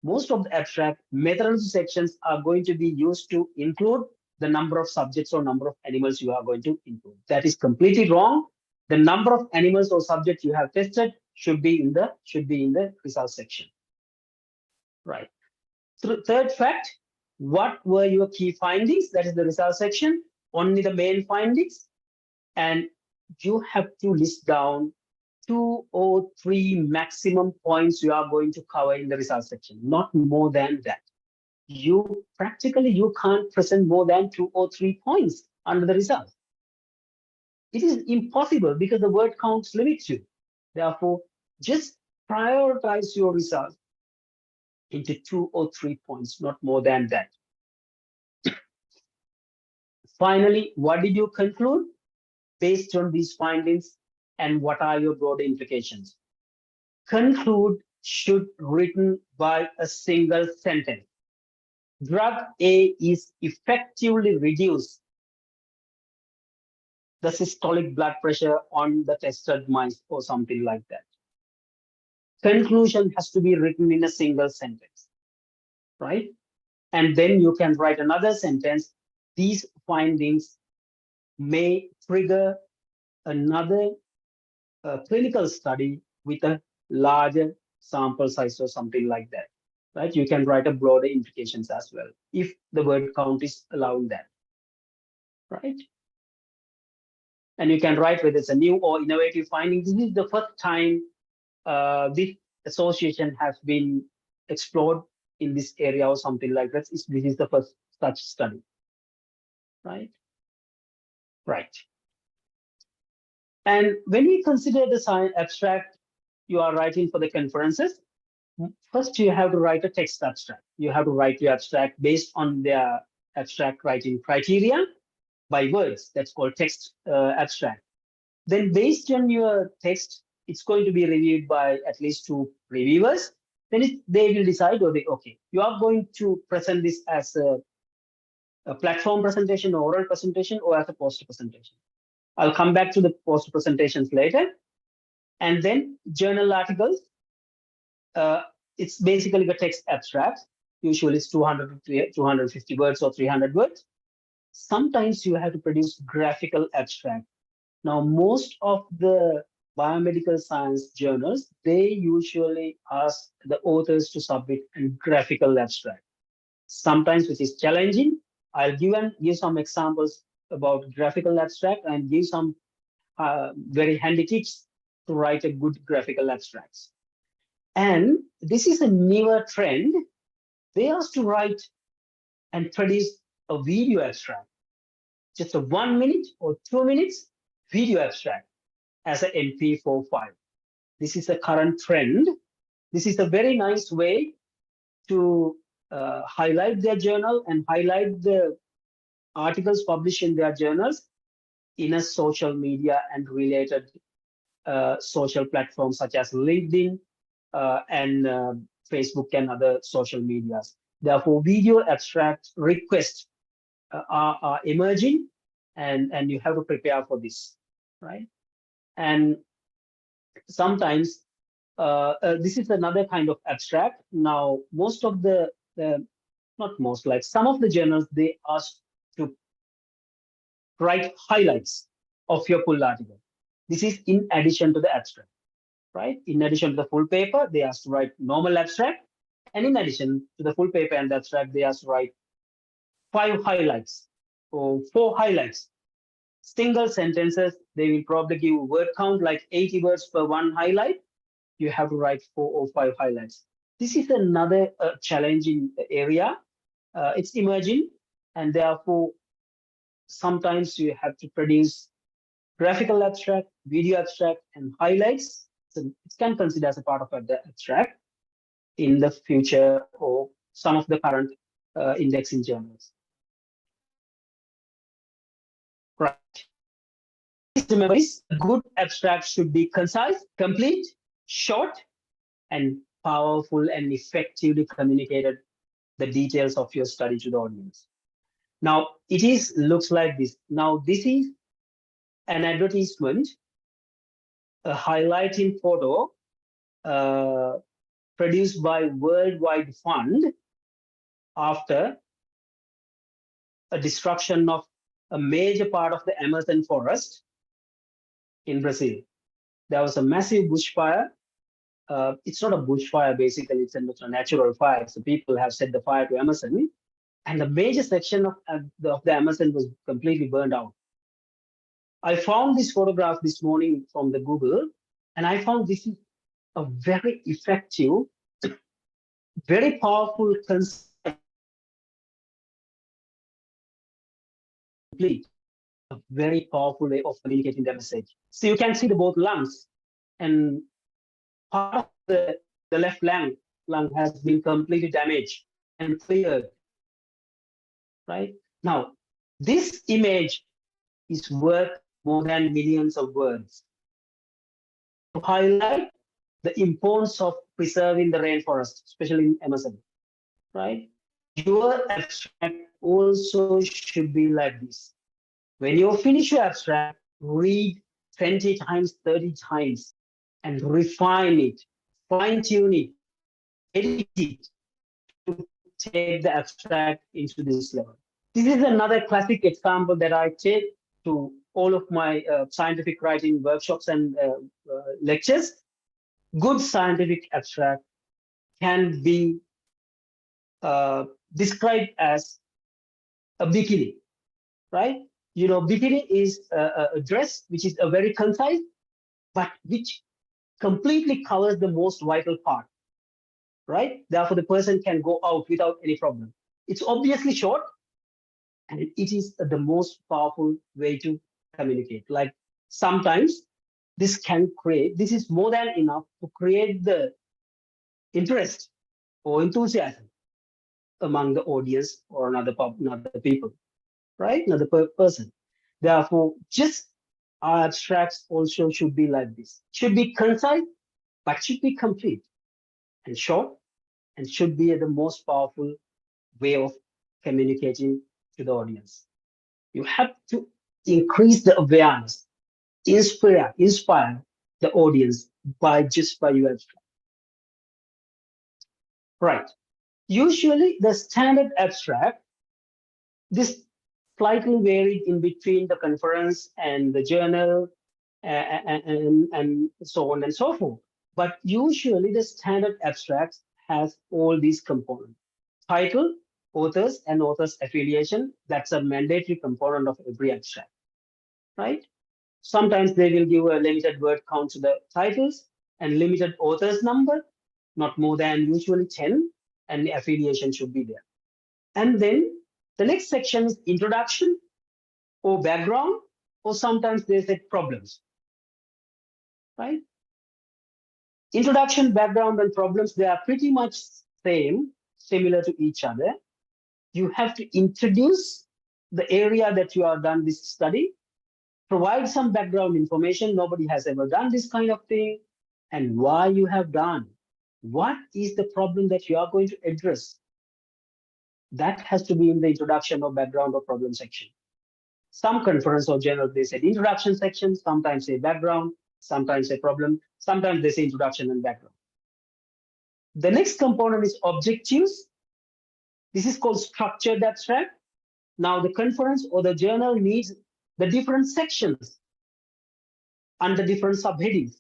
D: most of the abstract methodology sections are going to be used to include the number of subjects or number of animals you are going to include. That is completely wrong. The number of animals or subjects you have tested should be in the results section. Right. Third fact, what were your key findings? That is the results section, only the main findings. And you have to list down 2 or 3 maximum points you are going to cover in the results section, not more than that. You can't present more than 2 or 3 points under the results. It is impossible because the word counts limits you. Therefore, just prioritize your results into 2 or 3 points, not more than that. Finally, what did you conclude based on these findings and what are your broader implications? Conclude should written by a single sentence. Drug A is effectively reduced the systolic blood pressure on the tested mice or something like that. Conclusion has to be written in a single sentence, right? And then you can write another sentence. These findings may trigger another clinical study with a larger sample size or something like that, right? You can write a broader implications as well if the word count is allowing that, right? And you can write whether it's a new or innovative finding. This is the first time this association has been explored in this area or something like that. This is the first such study, right? Right. And when we consider the science abstract you are writing for the conferences, first you have to write a text abstract. You have to write your abstract based on their abstract writing criteria by words. That's called text abstract. Then based on your text, it's going to be reviewed by at least 2 reviewers. Then they will decide, okay, you are going to present this as a platform presentation, or oral presentation, or as a poster presentation. I'll come back to the poster presentations later. And then journal articles. It's basically the text abstract. Usually it's 200 to 250 words or 300 words. Sometimes you have to produce graphical abstract. Now, most of the biomedical science journals, they usually ask the authors to submit a graphical abstract. Sometimes which is challenging. I'll give some examples about graphical abstract and give some very handy tips to write a good graphical abstracts. And this is a newer trend. They ask to write and produce a video abstract, just a 1 minute or 2 minutes video abstract as an MP4 file. This is a current trend. This is a very nice way to highlight their journal and highlight the articles published in their journals in a social media and related social platforms such as LinkedIn and Facebook and other social medias. Therefore, video abstract requests are emerging, and you have to prepare for this, right? And sometimes this is another kind of abstract. Now, most of not most, like some of the journals, they ask to write highlights of your full article. This is in addition to the abstract, right? In addition to the full paper, they ask to write normal abstract. And in addition to the full paper and the abstract, they ask to write 5 highlights or 4 highlights. Single sentences, they will probably give word count like 80 words per one highlight. You have to write 4 or 5 highlights. This is another challenging area. It's emerging, and therefore, sometimes you have to produce graphical abstract, video abstract, and highlights. So it can consider as a part of the abstract in the future or some of the current indexing journals. Right. Remember, a good abstract should be concise, complete, short, and powerful, and effectively communicated the details of your study to the audience. Now, looks like this. Now, this is an advertisement, a highlighting photo produced by Worldwide Fund after a destruction of a major part of the Amazon forest in Brazil. There was a massive bushfire. It's not a bushfire, basically, it's a natural fire. So people have set the fire to Amazon, and the major section of the Amazon was completely burned out. I found this photograph this morning from the Google, and I found this is a very effective, very powerful complete, a very powerful way of communicating the message. So you can see both lungs, and part of the left lung has been completely damaged and cleared. Right? Now, this image is worth more than millions of words. To highlight the importance of preserving the rainforest, especially in Amazon, right? Your abstract also should be like this. When you finish your abstract, read 20 times, 30 times, and refine it, fine-tune it, edit it to take the abstract into this level. This is another classic example that I take to all of my scientific writing workshops and lectures. Good scientific abstract can be described as a bikini, right? You know, bikini is a dress which is a very concise, but which completely covers the most vital part, right? Therefore, the person can go out without any problem. It's obviously short, and it is the most powerful way to communicate. Like sometimes this is more than enough to create the interest or enthusiasm among the audience or another people, right? Another person. Therefore, just our abstracts also should be like this. Should be concise, but should be complete and short, and should be the most powerful way of communicating to the audience. You have to increase the awareness, inspire the audience by your abstract. Right. Usually the standard abstract, this slightly varied in between the conference and the journal and so on and so forth. But usually the standard abstract has all these components. Title, authors, and authors affiliation. That's a mandatory component of every abstract, right? Sometimes they will give a limited word count to the titles and limited authors number, not more than usually 10, and the affiliation should be there. And then the next section is introduction or background, or sometimes they say problems, right? Introduction, background, and problems, they are pretty much similar to each other. You have to introduce the area that you are done this study, Provide some background information. Nobody has ever done this kind of thing, and why you have done. What is the problem that you are going to address? That has to be in the introduction or background or problem section. Some conference or journal, they said introduction section, sometimes say background, sometimes say problem, sometimes they say introduction and background. The next component is objectives. This is called structured abstract. Now the conference or the journal needs the different sections under different subheadings: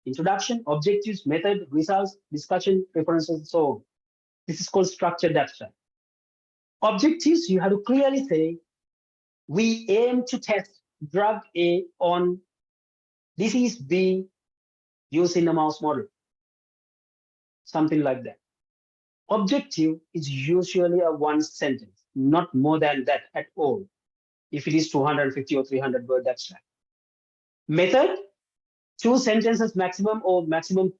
D: introduction, objectives, method, results, discussion, references, and so on. This is called structured abstract. Objectives, you have to clearly say, we aim to test drug A on disease B using a mouse model. Something like that. Objective is usually a one sentence, not more than that at all, if it is 250 or 300 word abstract. Method, 2 sentences maximum or maximum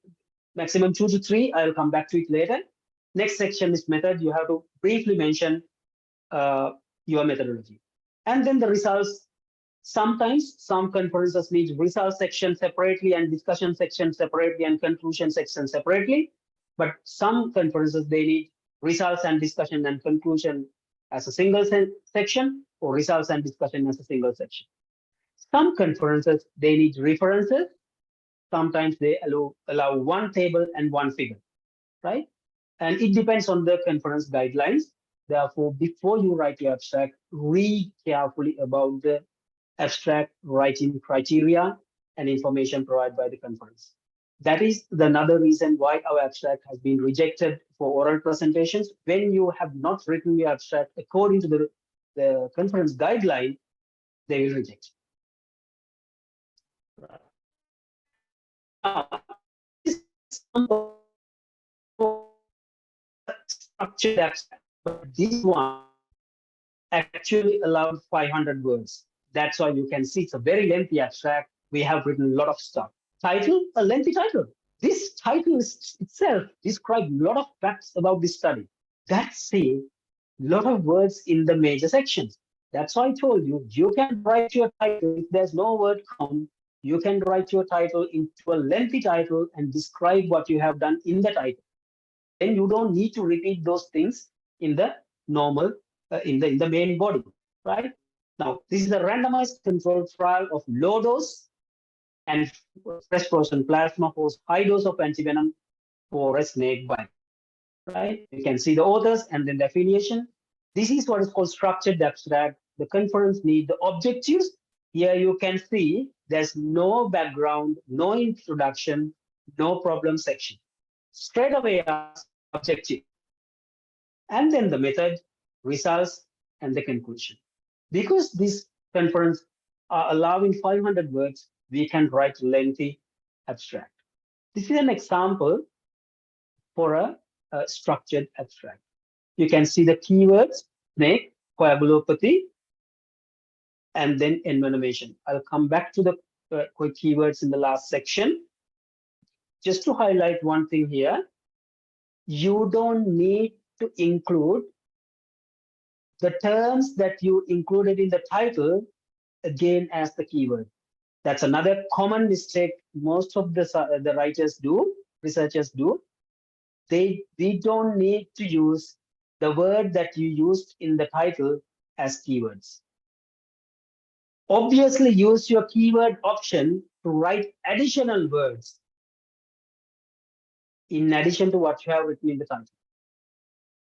D: 2 to 3. I'll come back to it later. Next section is method. You have to briefly mention your methodology. And then the results. Sometimes some conferences need results section separately and discussion section separately and conclusion section separately. But some conferences, they need results and discussion and conclusion as a single section, or results and discussion as a single section. Some conferences, they need references. Sometimes they allow one table and one figure, right? And it depends on the conference guidelines. Therefore, before you write your abstract, read carefully about the abstract writing criteria and information provided by the conference. That is another reason why our abstract has been rejected for oral presentations. When you have not written your abstract according to the conference guideline, they will reject. Structured abstract, but this one actually allowed 500 words. That's why you can see it's a very lengthy abstract. We have written a lot of stuff. Title, a lengthy title. This title itself describes a lot of facts about this study. That's a lot of words in the major sections. That's why I told you, you can write your title. If there's no word count, you can write your title into a lengthy title and describe what you have done in the title. Then you don't need to repeat those things in the normal, in the main body, right? Now, this is a randomized controlled trial of low dose and fresh frozen plasma for high dose of antivenom for a snake bite, right? You can see the authors and then the affiliation. This is what is called structured abstract. The conference needs the objectives. Here you can see there's no background, no introduction, no problem section. Straight away objective. And then the method, results, and the conclusion. Because this conference are allowing 500 words, we can write lengthy abstract. This is an example for a structured abstract. You can see the keywords, snake, coagulopathy, and then envenomation. I'll come back to the keywords in the last section. Just to highlight one thing here, you don't need to include the terms that you included in the title again as the keyword. That's another common mistake most of the writers do, researchers do. We don't need to use the word that you used in the title as keywords. Obviously, use your keyword option to write additional words in addition to what you have written in the title,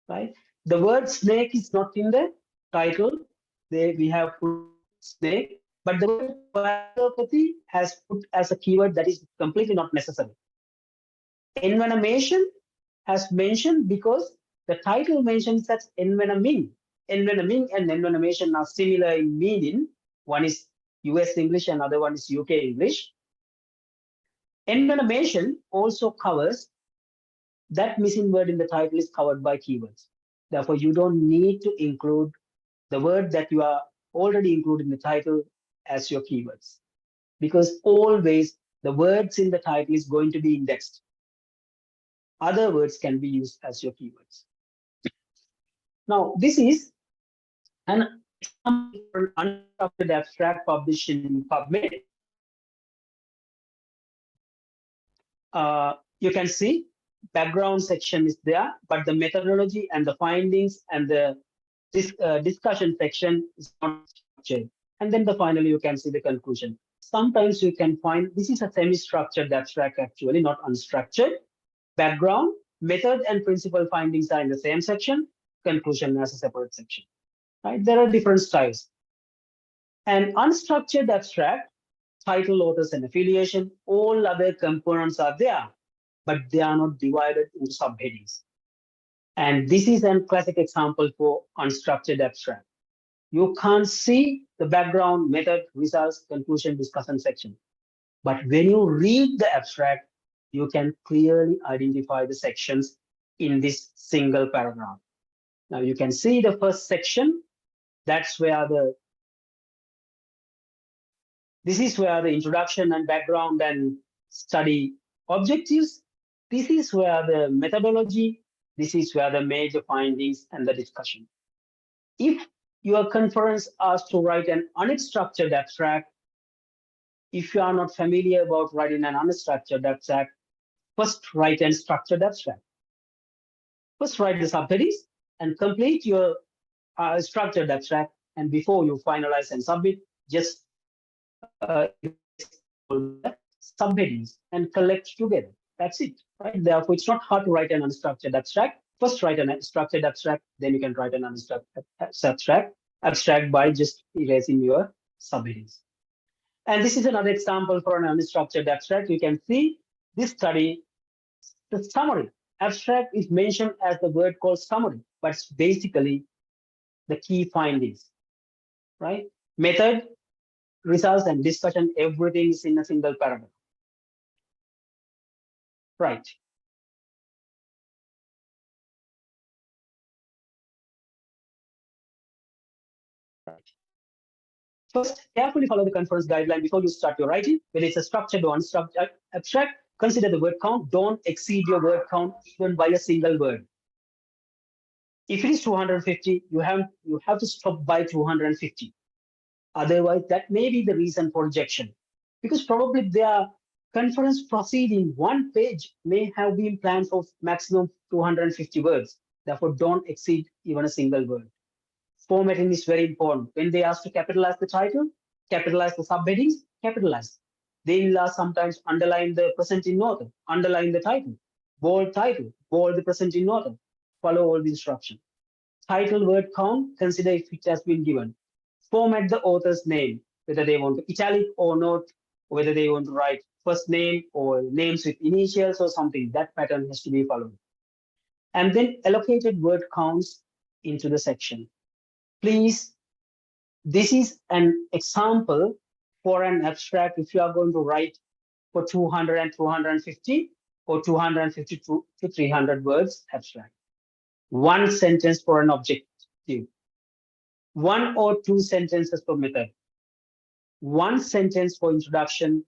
D: right? The word snake is not in the title. We have put snake, but the word coagulopathy has put as a keyword that is completely not necessary. Envenomation has mentioned because the title mentions that envenoming. Envenoming and envenomation are similar in meaning. One is US English and other one is UK English. Envenomation also covers that missing word in the title is covered by keywords. Therefore, you don't need to include the word that you are already included in the title as your keywords, because always the words in the title is going to be indexed. Other words can be used as your keywords. Now, this is an unstructured abstract published in PubMed. You can see background section is there, but the methodology and the findings and the discussion section is not structured. And then finally, you can see the conclusion. Sometimes you can find this is a semi-structured abstract, actually, not unstructured. Background, method, and principal findings are in the same section. Conclusion as a separate section. Right? There are different styles. And unstructured abstract, title, authors, and affiliation, all other components are there, but they are not divided into subheadings. And this is a classic example for unstructured abstract. You can't see the background, method, results, conclusion, discussion section. But when you read the abstract, you can clearly identify the sections in this single paragraph. Now you can see the first section. That's where this is where the introduction and background and study objectives. This is where the methodology, this is where the major findings and the discussion. If your conference asks to write an unstructured abstract, if you are not familiar about writing an unstructured abstract, first write a structured abstract. First write the subheadings and complete your structured abstract. And before you finalize and submit, just subheadings and collect together. That's it, right? Therefore, it's not hard to write an unstructured abstract. First write an structured abstract, then you can write an unstructured abstract by just erasing your subheadings. And this is another example for an unstructured abstract. You can see this study, the summary. Abstract is mentioned as the word called summary, but it's basically the key findings, right? Method, results, and discussion, everything is in a single paragraph. Right. First, carefully follow the conference guideline before you start your writing. Whether it's a structured or unstructured abstract, consider the word count. Don't exceed your word count even by a single word. If it is 250, you have to stop by 250. Otherwise, that may be the reason for rejection, because probably their conference proceeding one page may have been planned for maximum 250 words. Therefore, don't exceed even a single word. Formatting is very important. When they ask to capitalize the title, capitalize the subheadings, capitalize. They will sometimes underline the presenting author, underline the title, bold the presenting author. Follow all the instructions. Title word count, consider if it has been given. Format the author's name, whether they want to italic or not, or whether they want to write first name or names with initials or something. That pattern has to be followed. And then allocated word counts into the section. Please, this is an example for an abstract if you are going to write for 200 and 250 or 250 to 300 words abstract. One sentence for an objective. 1 or 2 sentences per method. 1 sentence for introduction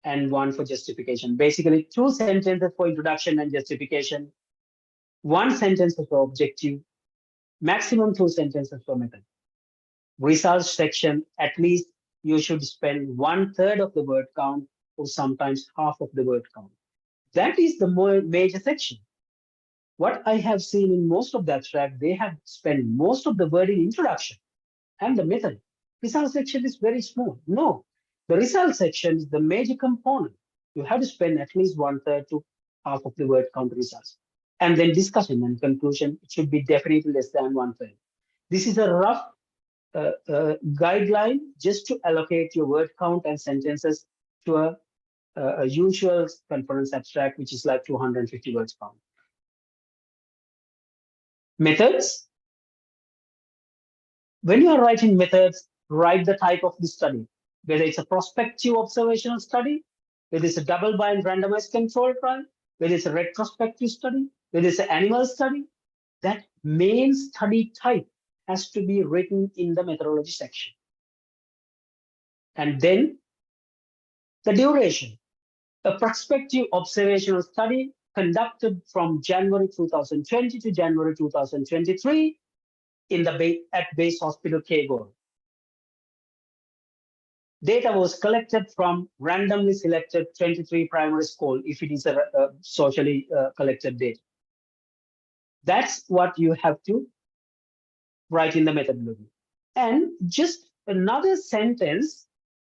D: and 1 for justification. Basically, 2 sentences for introduction and justification. 1 sentence for objective. Maximum 2 sentences per method. Results section, at least you should spend 1/3 of the word count or sometimes half of the word count. That is the major section. What I have seen in most of the abstract, they have spent most of the word in introduction and the method. Result section is very small. No, the result section is the major component. You have to spend at least 1/3 to half of the word count results. And then discussion and conclusion, it should be definitely less than 1/3. This is a rough guideline just to allocate your word count and sentences to a usual conference abstract, which is like 250 words count. Methods. When you are writing methods, write the type of the study, whether it's a prospective observational study, whether it's a double-blind randomized controlled trial, whether it's a retrospective study, whether it's an animal study. That main study type has to be written in the methodology section. And then the duration. A prospective observational study conducted from January 2020 to January 2023 in the at base hospital Kagor. Data was collected from randomly selected 23 primary school if it is a socially collected data. That's what you have to write in the methodology. And just another sentence.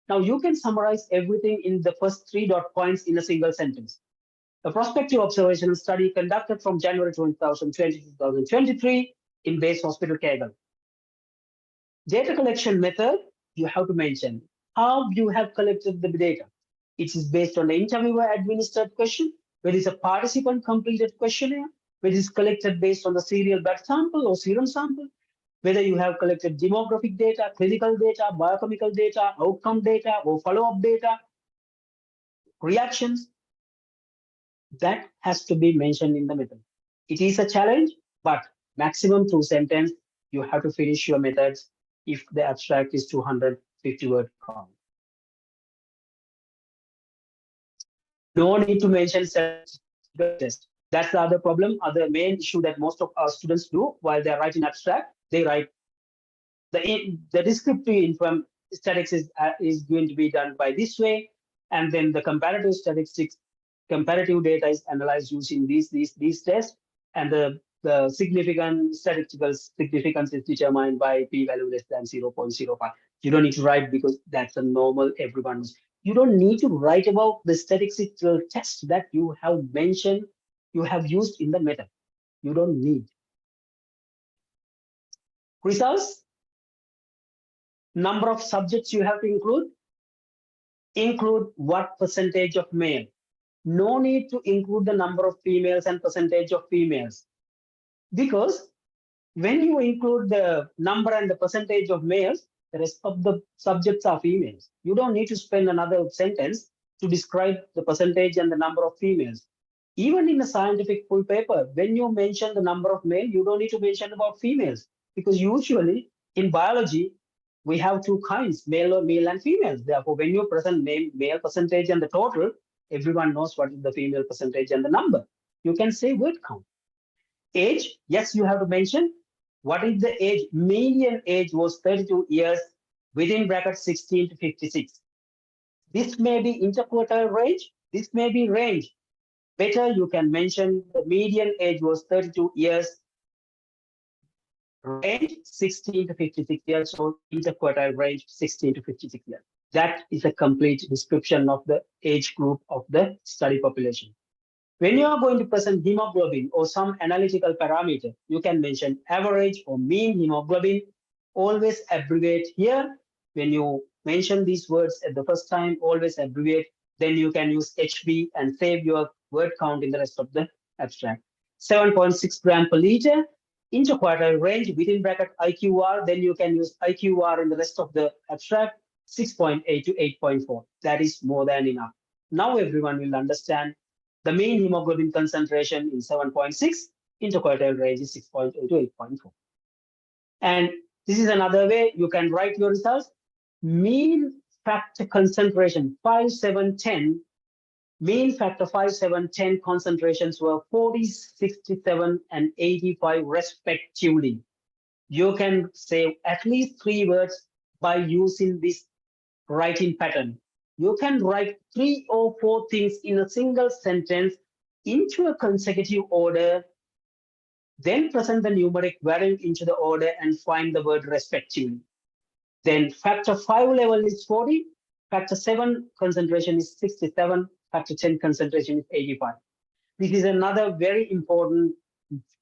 D: Now you can summarize everything in the first 3 dot points in a single sentence. A prospective observational study conducted from January 2020 to 2023 in base hospital Kagor. Data collection method, you have to mention how you have collected the data. It is based on the interviewer administered question, whether it's a participant completed questionnaire, whether it's collected based on the serial blood sample or serum sample, whether you have collected demographic data, clinical data, biochemical data, outcome data, or follow-up data, reactions, that has to be mentioned in the method. It is a challenge, but maximum 2 sentences, you have to finish your methods if the abstract is 250 word count. No need to mention test. That's the other problem, other main issue that most of our students do while they're writing abstract. They write the descriptive statistics is going to be done by this way, and then the comparative statistics, comparative data is analyzed using these tests, and the significant statistical significance is determined by p-value less than 0.05. You don't need to write because that's a normal everyone knows. You don't need to write about the statistical test that you have mentioned, you have used in the method. You don't need. Results, number of subjects you have to include what percentage of male. No need to include the number of females and percentage of females. Because when you include the number and the percentage of males, the rest of the subjects are females. You don't need to spend another sentence to describe the percentage and the number of females. Even in a scientific full paper, when you mention the number of male, you don't need to mention about females, because usually in biology, we have 2 kinds, male and females. Therefore, when you present male percentage and the total, everyone knows what is the female percentage and the number. You can say word count. Age, yes, you have to mention what is the age. Median age was 32 years within bracket 16 to 56. This may be interquartile range. This may be range. Better you can mention the median age was 32 years, range 16 to 56 years, so interquartile range 16 to 56 years. That is a complete description of the age group of the study population. When you are going to present hemoglobin or some analytical parameter, you can mention average or mean hemoglobin. Always abbreviate here. When you mention these words at the first time, always abbreviate. Then you can use HB and save your word count in the rest of the abstract. 7.6 gram per liter, interquartile range within bracket IQR. Then you can use IQR in the rest of the abstract, 6.8 to 8.4. That is more than enough. Now everyone will understand the mean hemoglobin concentration is 7.6, interquartile range is 6.8 to 8.4. And this is another way you can write your results. Mean factor concentration 5, 7, 10. Mean factor 5, 7, 10 concentrations were 40, 67, and 85 respectively. You can say at least 3 words by using this writing pattern. You can write 3 or 4 things in a single sentence into a consecutive order, then present the numeric value into the order and find the word respectively. Then factor 5 level is 40, factor 7 concentration is 67, factor 10 concentration is 85. This is another very important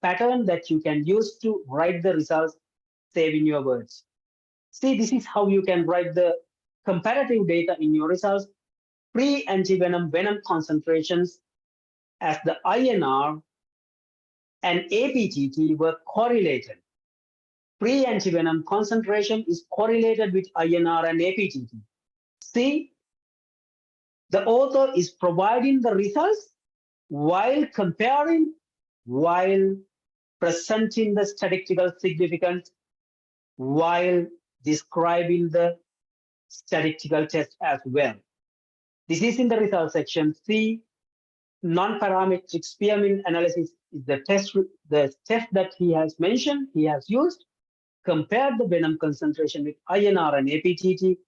D: pattern that you can use to write the results, saving your words. See, this is how you can write the comparative data in your results. Pre-antivenom venom concentrations as the INR and APTT were correlated. Pre-antivenom concentration is correlated with INR and APTT. See, the author is providing the results while comparing, while presenting the statistical significance, while describing the statistical test as well. This is in the result section. C, non-parametric spearmint analysis is the test that he has mentioned, he has used. compare the venom concentration with INR and APTT.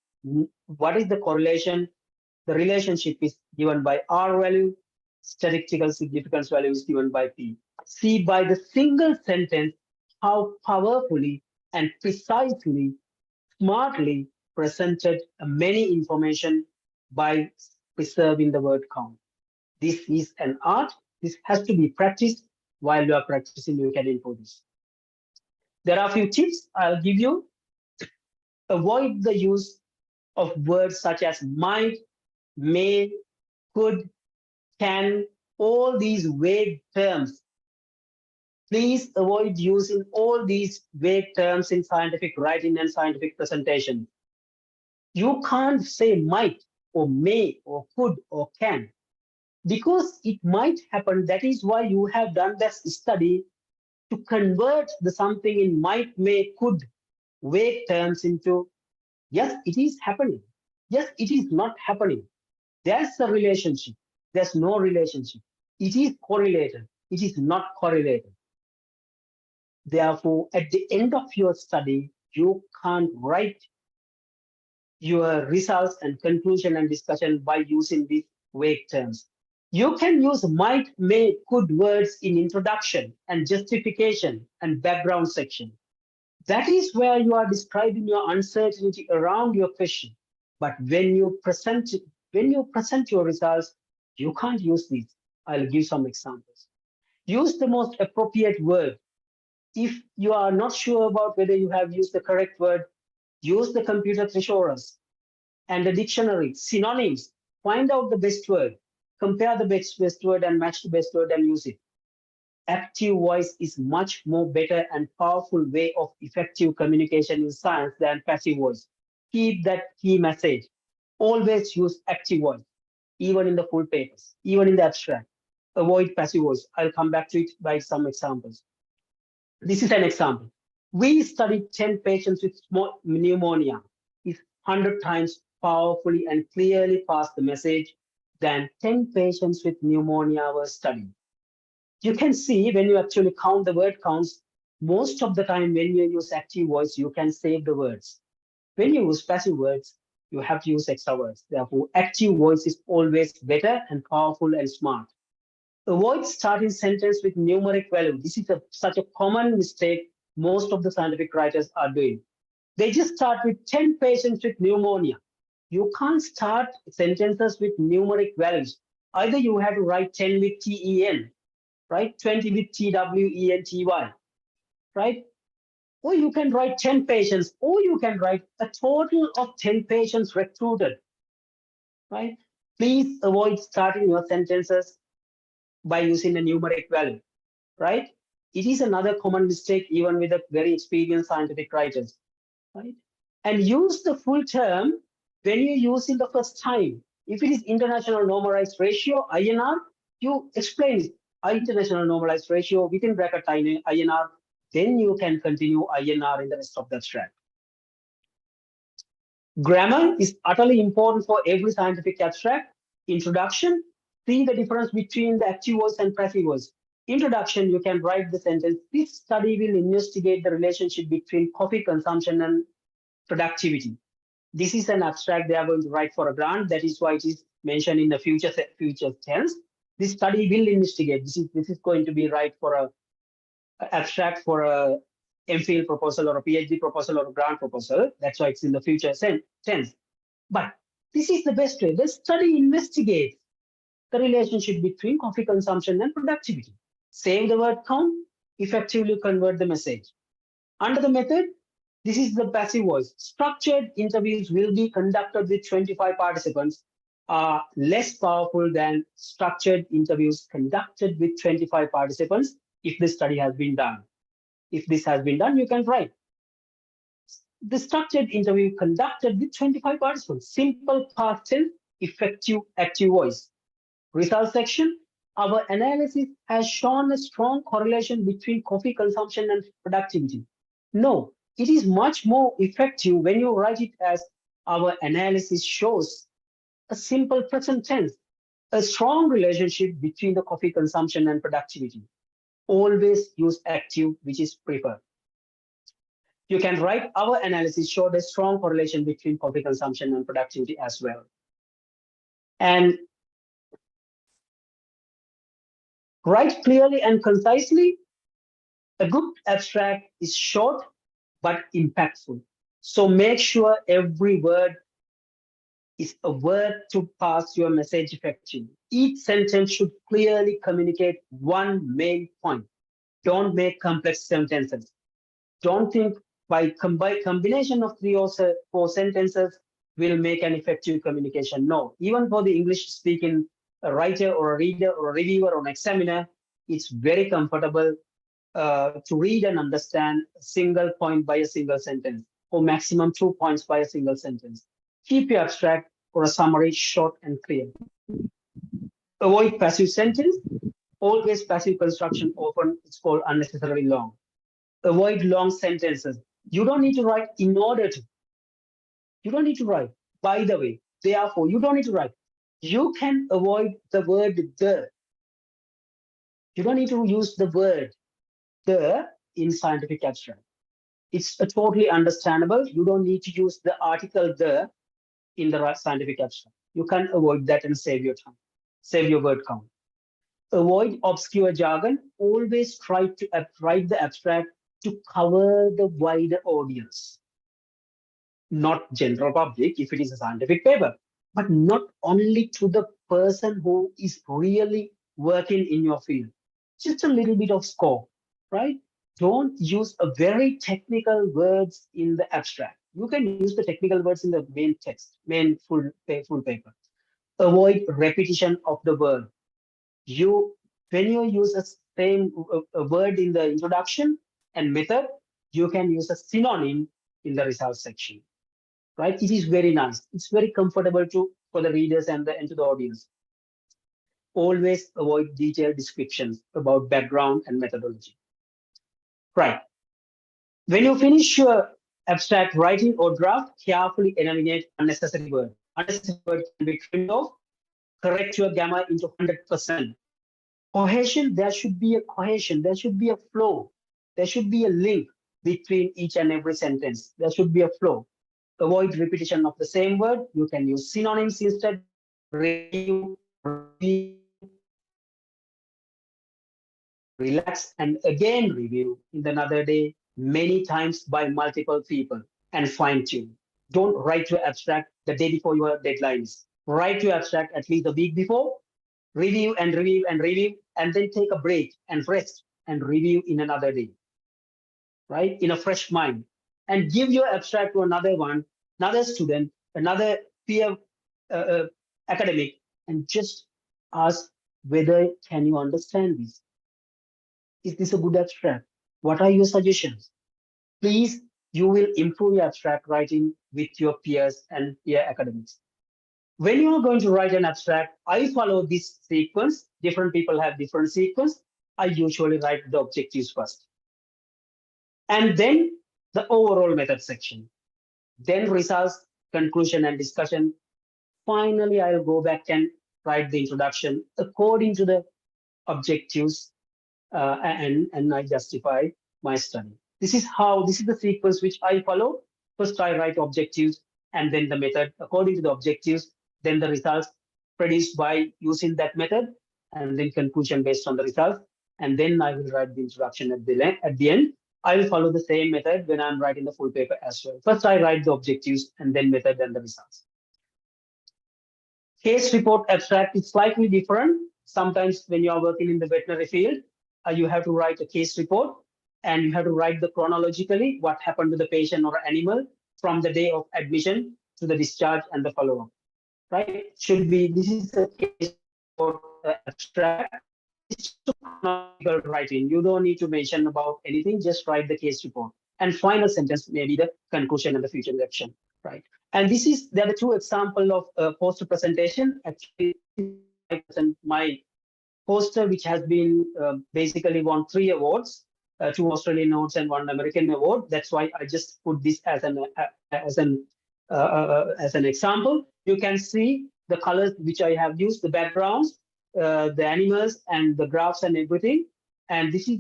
D: What is the correlation? The relationship is given by R value. Statistical significance value is given by P. See by the single sentence how powerfully and precisely, smartly presented many information by preserving the word count. This is an art. This has to be practiced. While you are practicing, you can improve this. There are a few tips I'll give you. Avoid the use of words such as might, may, could, can, all these vague terms. Please avoid using all these vague terms in scientific writing and scientific presentation. You can't say might or may or could or can because it might happen. That is why you have done this study to convert the something in might, may, could, vague terms into yes, it is happening. Yes, it is not happening. There's a relationship. There's no relationship. It is correlated. It is not correlated. Therefore, at the end of your study, you can't write your results and conclusion and discussion by using these vague terms. You can use might, may, could words in introduction and justification and background section. That is where you are describing your uncertainty around your question. But when you present your results, you can't use these. I'll give some examples. Use the most appropriate word. If you are not sure about whether you have used the correct word, use the computer thesaurus and the dictionary, synonyms. Find out the best word, compare the best word and match the best word and use it. Active voice is much more better and powerful way of effective communication in science than passive voice. Keep that key message. Always use active voice, even in the full papers, even in the abstract. Avoid passive voice. I'll come back to it by some examples. This is an example. We studied 10 patients with small pneumonia. It's 100 times powerfully and clearly passed the message than 10 patients with pneumonia were studied. You can see when you actually count the word counts, most of the time when you use active voice, you can save the words. When you use passive words, you have to use extra words. Therefore, active voice is always better and powerful and smart. Avoid starting sentence with numeric value. This is such a common mistake most of the scientific writers are doing. They just start with 10 patients with pneumonia. You can't start sentences with numeric values. Either you have to write 10 with TEN, right? 20 with TWENTY, right? Or you can write 10 patients, or you can write a total of 10 patients recruited, right? Please avoid starting your sentences by using a numeric value, right? It is another common mistake even with the very experienced scientific writers, right? And use the full term when you use it the first time. If it is international normalized ratio, INR, you explain it. International normalized ratio within bracket INR, then you can continue INR in the rest of the abstract. Grammar is utterly important for every scientific abstract. Introduction, see the difference between the active voice and passive voice. Introduction, you can write the sentence, this study will investigate the relationship between coffee consumption and productivity. This is an abstract they are going to write for a grant. That is why it is mentioned in the future tense. This study will investigate. This is going to be right for a abstract for a M.Phil proposal or a PhD proposal or a grant proposal. That's why it's in the future tense. But this is the best way. The study investigates the relationship between coffee consumption and productivity. Save the word count, effectively convert the message. Under the method, this is the passive voice. Structured interviews will be conducted with 25 participants, are less powerful than structured interviews conducted with 25 participants if the study has been done. If this has been done, you can write. The structured interview conducted with 25 participants, simple past tense, effective active voice. Result section, our analysis has shown a strong correlation between coffee consumption and productivity. No, it is much more effective when you write it as our analysis shows a simple present tense, a strong relationship between the coffee consumption and productivity. Always use active, which is preferred. You can write our analysis showed a strong correlation between coffee consumption and productivity as well. And write clearly and concisely. A good abstract is short but impactful. So make sure every word is a word to pass your message effectively. Each sentence should clearly communicate one main point. Don't make complex sentences. Don't think by combination of 3 or 4 sentences will make an effective communication. No, even for the English speaking writer or a reader or a reviewer or an examiner, it's very comfortable to read and understand a single point by a single sentence, or maximum 2 points by a single sentence. Keep your abstract or a summary short and clear. Avoid passive sentence. Always passive construction, often it's called unnecessarily long. Avoid long sentences. You don't need to write in order to. You don't need to write, by the way, therefore, you don't need to write. You can avoid the word the. You don't need to use the word the in scientific abstract. It's totally understandable. You don't need to use the article the in the scientific abstract. You can avoid that and save your time, save your word count. Avoid obscure jargon. Always try to write the abstract to cover the wider audience, not general public if it is a scientific paper, but not only to the person who is really working in your field. Just a little bit of scope, right? Don't use a very technical words in the abstract. You can use the technical words in the main text, main full paper. Avoid repetition of the word. When you use a same word in the introduction and method, you can use a synonym in the results section, right? It is very nice. It's very comfortable for the readers and to the audience. Always avoid detailed descriptions about background and methodology. Right. When you finish your abstract writing or draft, carefully eliminate unnecessary words. Unnecessary words can be trimmed off. Correct your grammar into 100%. Cohesion, there should be a cohesion. There should be a flow. There should be a link between each and every sentence. There should be a flow. Avoid repetition of the same word. You can use synonyms instead. Review, relax, and again review in another day, many times by multiple people, and fine-tune. Don't write your abstract the day before your deadlines. Write your abstract at least a week before. Review and review and review, and then take a break and rest and review in another day, right? In a fresh mind. And give your abstract to another student, another peer academic, and just ask whether can you understand this? Is this a good abstract? What are your suggestions? Please, you will improve your abstract writing with your peers and peer academics. When you are going to write an abstract, I follow this sequence. Different people have different sequence. I usually write the objectives first. And then the overall method section. Then results, conclusion, and discussion. Finally, I'll go back and write the introduction according to the objectives and I justify my study. This is the sequence which I follow. First, I write objectives and then the method according to the objectives, then the results produced by using that method, and then conclusion based on the results. And then I will write the introduction at the end. I will follow the same method when I'm writing the full paper as well. First, I write the objectives and then method and the results. Case report abstract is slightly different. Sometimes when you are working in the veterinary field, you have to write a case report and you have to write the chronologically what happened to the patient or animal from the day of admission to the discharge and the follow-up, right? This is a case report abstract. It's chronological writing. You don't need to mention about anything, just write the case report. And final sentence may be the conclusion and the future direction, right? And there are the 2 examples of poster presentation. Actually, my poster, which has been basically won 3 awards, 2 Australian awards and 1 American award. That's why I just put this as an example. You can see the colors which I have used, the backgrounds, the animals, and the graphs and everything. And this is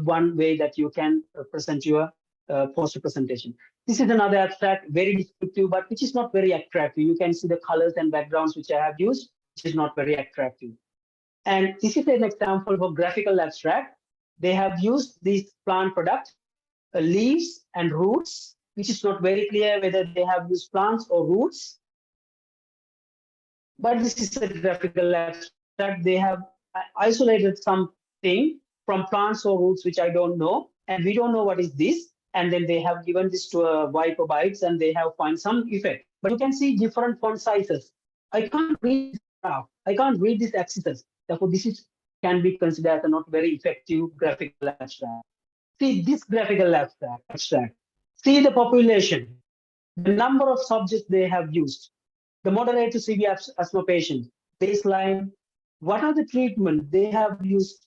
D: one way that you can present your poster presentation. This is another abstract, very descriptive, but which is not very attractive. You can see the colors and backgrounds which I have used, which is not very attractive. And this is an example of a graphical abstract. They have used this plant product, leaves and roots, which is not very clear whether they have used plants or roots. But this is a graphical abstract. They have isolated something from plants or roots, which I don't know, and we don't know what is this. And then they have given this to a wiper bytes, and they have found some effect. But you can see different font sizes. I can't read this graph. I can't read these axes. Therefore, this can be considered as a not very effective graphical abstract. See this graphical abstract. See the population, the number of subjects they have used, the moderate to severe asthma patient, baseline. What are the treatment? They have used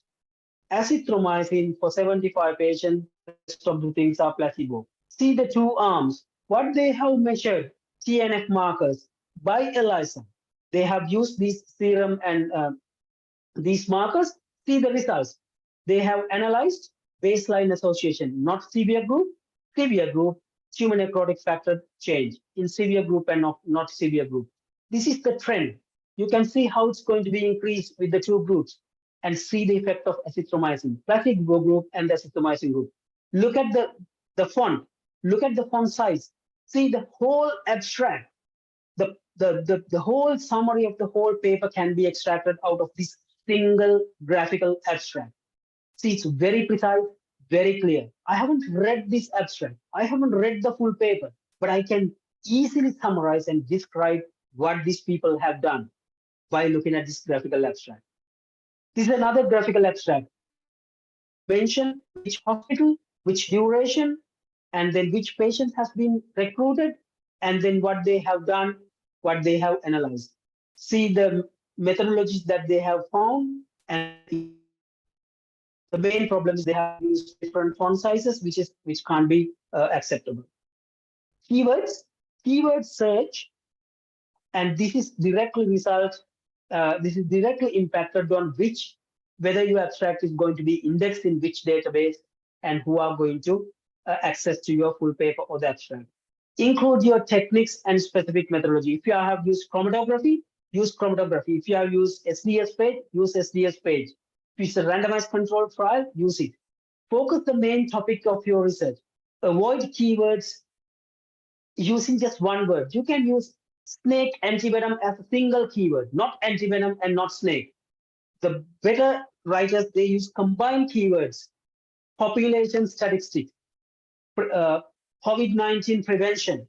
D: azithromycin for 75 patients. The rest of the things are placebo. See the two arms. What they have measured, TNF markers by ELISA. They have used these serum and these markers. See the results. They have analyzed baseline association, not severe group, tumor necrotic factor change in severe group and not severe group. This is the trend. You can see how it's going to be increased with the two groups and see the effect of azithromycin, placebo group and the azithromycin group. Look at the font, look at the font size. See the whole abstract, the whole summary of the whole paper can be extracted out of this single graphical abstract. See, it's very precise, very clear. I haven't read this abstract. I haven't read the full paper, but I can easily summarize and describe what these people have done by looking at this graphical abstract. This is another graphical abstract. Mention which hospital, which duration, and then which patient has been recruited, and then what they have done, what they have analyzed. See the methodologies that they have found, and the main problem is they have used different font sizes, which can't be acceptable. Keywords, keyword search, and this is directly impacted on whether your abstract is going to be indexed in which database and who are going to access to your full paper or the abstract. Include your techniques and specific methodology. If you have used chromatography, use chromatography. If you have used SDS page, use SDS page. If it's a randomized controlled trial, use it. Focus the main topic of your research. Avoid keywords using just one word. You can use snake antivenom as a single keyword, not antivenom and not snake. The better writers, they use combined keywords. Population statistics, COVID-19 prevention,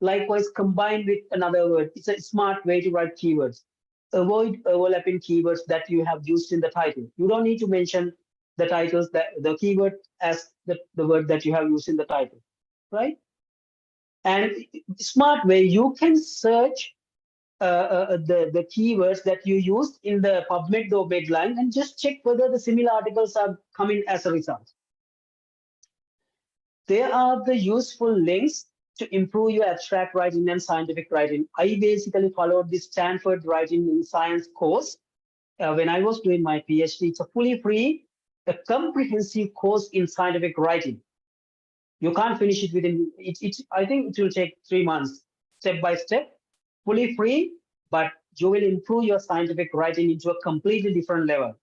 D: likewise combined with another word. It's a smart way to write keywords. Avoid overlapping keywords that you have used in the title. You don't need to mention the titles, the keyword as the word that you have used in the title, right? And smart way, you can search the keywords that you used in the PubMed or Medline and just check whether the similar articles are coming as a result. There are the useful links to improve your abstract writing and scientific writing. I basically followed this Stanford Writing in Science course when I was doing my PhD. It's a fully free, a comprehensive course in scientific writing. You can't finish it within, I think it will take 3 months, step by step, fully free, but you will improve your scientific writing into a completely different level,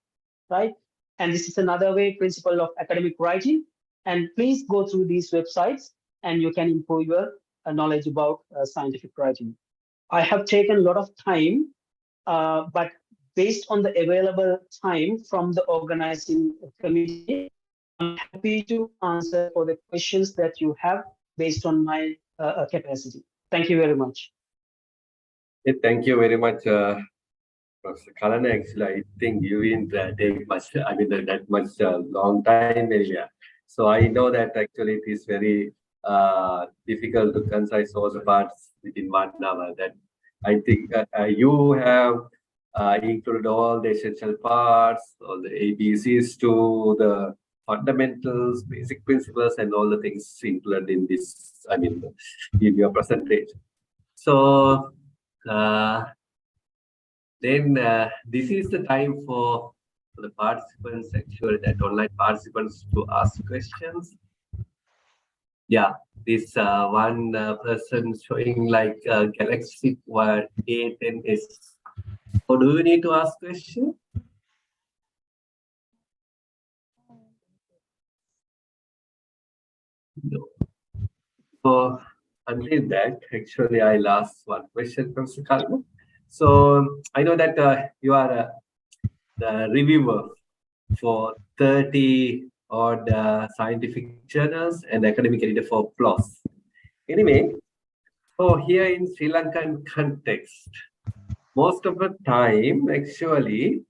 D: right? And this is another way, principle of academic writing. And please go through these websites and you can improve your knowledge about scientific writing. I have taken a lot of time, but based on the available time from the organizing committee, I'm happy to answer for the questions that you have based on my capacity. Thank you very much.
C: Thank you very much, Professor Kalana. Actually, I think you didn't take much, that much long time area. So I know that actually it is very difficult to concise all the parts within 1 hour. That I think you have included all the essential parts, all the ABCs to the fundamentals, basic principles, and all the things included in this, in your presentation. So then this is the time for the participants, actually, that online participants to ask questions. Yeah, this one person showing like Galaxy A10s. So do you need to ask question? No. So until that, actually, I'll ask one question from Kalana. So I know that you are the reviewer for 30 odd scientific journals and academic editor for PLOS. Anyway, so here in Sri Lankan context, most of the time, actually,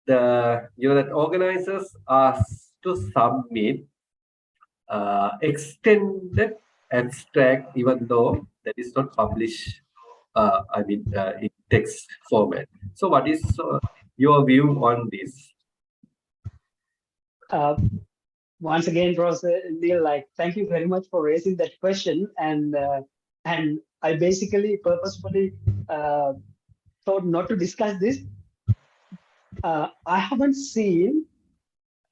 C: that organizers asked to submit extended abstract, even though that is not published. In text format. So, what is your view on this?
D: Once again, Professor Neil, thank you very much for raising that question. And I basically purposefully thought not to discuss this. I haven't seen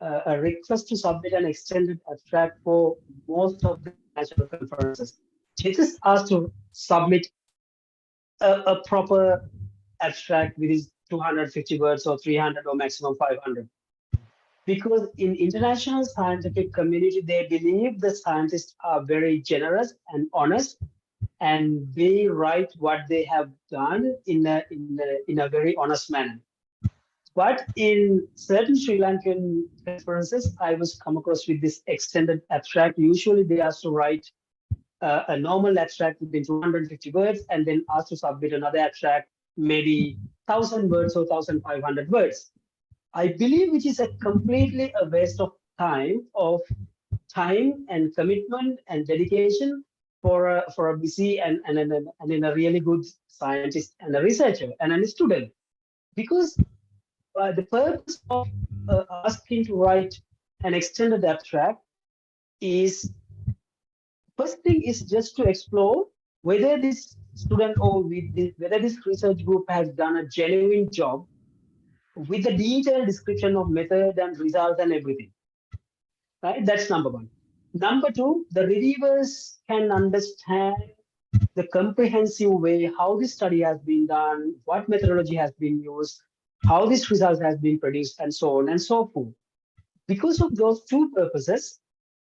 D: a request to submit an extended abstract for most of the national conferences. It is asked to submit a proper abstract with 250 words or 300 or maximum 500. Because in international scientific community, they believe the scientists are very generous and honest, and they write what they have done in a very honest manner. But in certain Sri Lankan conferences, I was come across with this extended abstract. Usually they ask to write a normal abstract within 250 words and then ask to submit another abstract, maybe 1,000 words or 1,500 words. I believe which is a completely a waste of time and commitment and dedication for a busy and in a really good scientist and a researcher and a student. Because the purpose of asking to write an extended abstract is, first thing is just to explore whether this student or whether this research group has done a genuine job with a detailed description of method and results and everything. Right? That's number one. Number two, the reviewers can understand the comprehensive way how this study has been done, what methodology has been used, how this result has been produced, and so on and so forth. Because of those two purposes,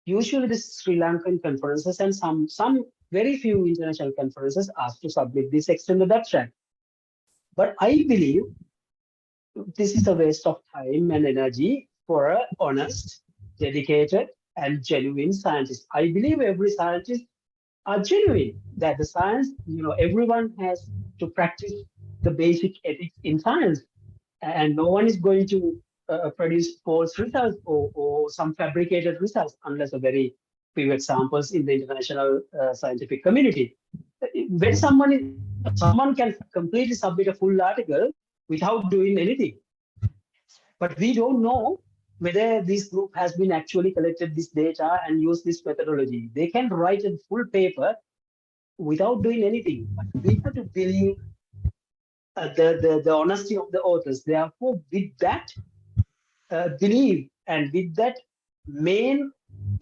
D: usually the Sri Lankan conferences and some very few international conferences ask to submit this extended abstract. But I believe this is a waste of time and energy for an honest, dedicated, and genuine scientist. I believe every scientist are genuine, that the science, everyone has to practice the basic ethics in science, and no one is going to produce false results or some fabricated results unless a very few examples in the international scientific community. When someone can completely submit a full article without doing anything, but we don't know whether this group has been actually collected this data and used this methodology. They can write a full paper without doing anything. But we have to believe the honesty of the authors. Therefore, with that belief and with that main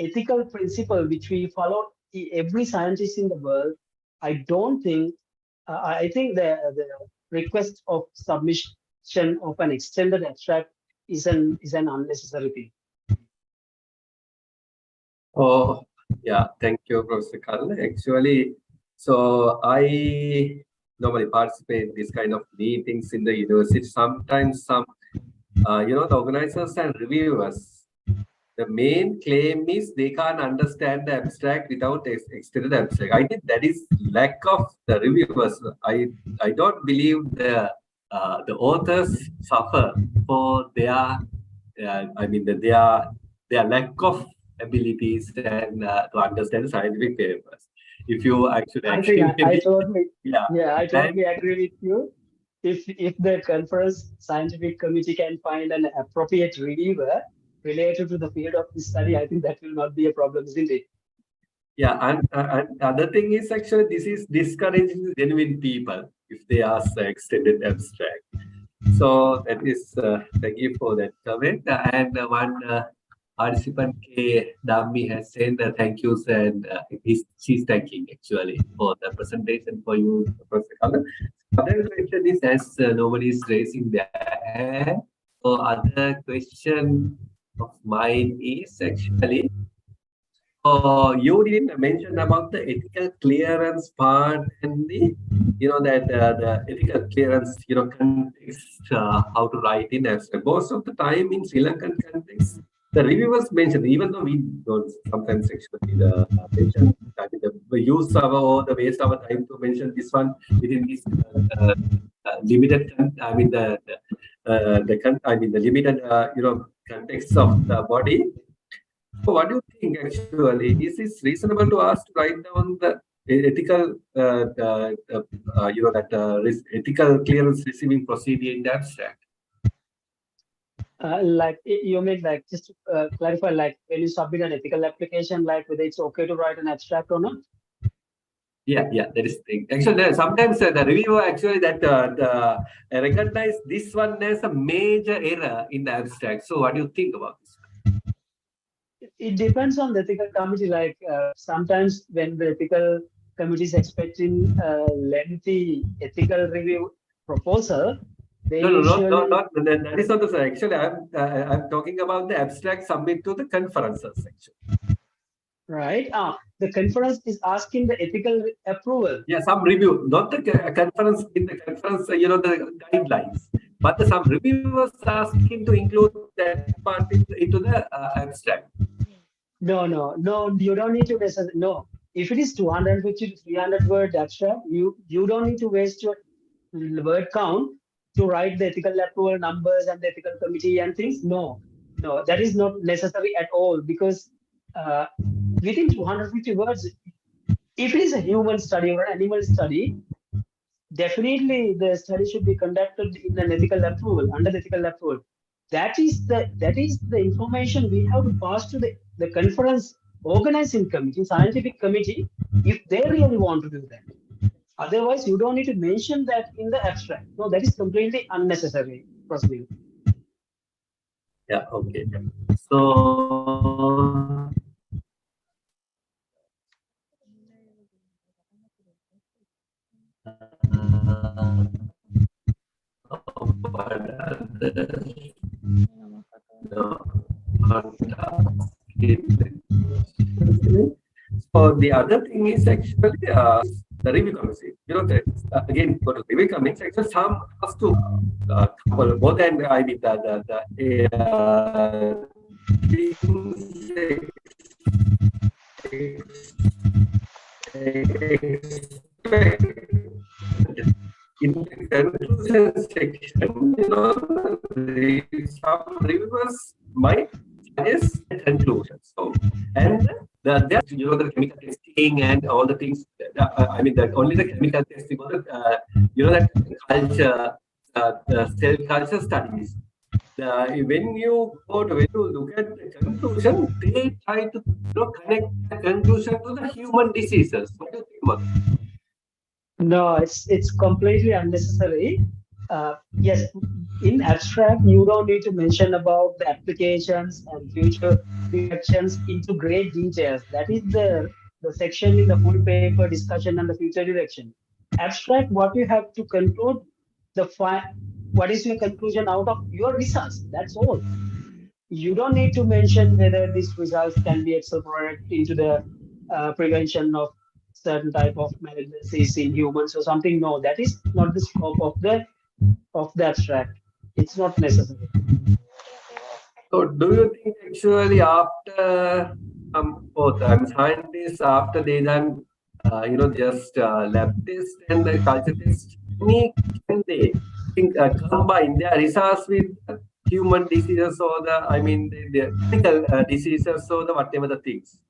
D: ethical principle which we follow every scientist in the world, I don't think, I think the request of submission of an extended abstract is an unnecessary thing.
C: Oh, yeah. Thank you, Professor Kalana. Actually, so I normally participate in this kind of meetings in the university. Sometimes the organizers and reviewers, the main claim is they can't understand the abstract without extended abstract. I think that is lack of the reviewers. I don't believe the authors suffer for their their lack of abilities and to understand scientific papers. If you actually,
D: I totally agree with you. If the conference scientific committee can find an appropriate reviewer related to the field of this study, I think that will not be a problem, isn't it?
C: Yeah, and other thing is actually this is discouraging genuine people if they ask the extended abstract. So that is thank you for that comment. And one participant K. Dami has sent thank yous, and she's thanking actually for the presentation for you, Professor Kalana. Other question is, as nobody is raising their hand, so other question of mine is actually, you didn't mention about the ethical clearance part and the, that the ethical clearance, context, how to write in abstract. Most of the time in Sri Lankan context, the reviewers mention, even though we don't sometimes actually mention the use of or the waste our time to mention this one within this limited, the limited, context of the body. So what do you think actually? Is it reasonable to ask to write down the ethical, ethical clearance receiving procedure in the abstract?
D: Like you mean, like, just to clarify, like when you submit an ethical application, like whether it's okay to write an abstract or not?
C: Yeah, that is the thing. Actually, sometimes the reviewer actually recognize this one as a major error in the abstract. So what do you think about this?
D: It depends on the ethical committee. Like sometimes when the ethical committee is expecting a lengthy ethical review proposal, they usually...
C: not that is not the same. Actually, I'm talking about the abstract submit to the conferences actually.
D: Right. The conference is asking the ethical approval.
C: Yeah, some review, not the conference. In the conference, the guidelines, but some reviewers asking to include that part into the abstract.
D: No, you don't need to necessarily. No, if it is 250 to 300 word abstract, you don't need to waste your word count to write the ethical approval numbers and the ethical committee and things. No, that is not necessary at all, because within 250 words, if it is a human study or an animal study, definitely the study should be conducted in an ethical approval, under the ethical approval. That is the information we have to pass to the conference organizing committee, scientific committee, if they really want to do that. Otherwise, you don't need to mention that in the abstract. No, that is completely unnecessary. Proceed.
C: Yeah, okay. So so the other thing is actually the review committee. Again, for the review committee, actually some has to cover more than in the conclusion section, some reviewers might suggest a conclusion. So, and the chemical testing and all the things. Only the chemical testing, that culture, the cell culture studies. When you look at the conclusion, they try to connect the conclusion to the human diseases. What do you think about that?
D: No, it's completely unnecessary. Yes, in abstract, you don't need to mention about the applications and future directions into great details. That is the section in the full paper discussion and the future direction. Abstract, what you have to conclude, what is your conclusion out of your results? That's all. You don't need to mention whether these results can be accelerated into the prevention of certain type of malignancies in humans or something. No, that is not the scope of the abstract. It's not necessary.
C: So, do you think actually after scientists, after they done just lab test and the culture test, can they combine their results with human diseases or the clinical diseases or the whatever the things?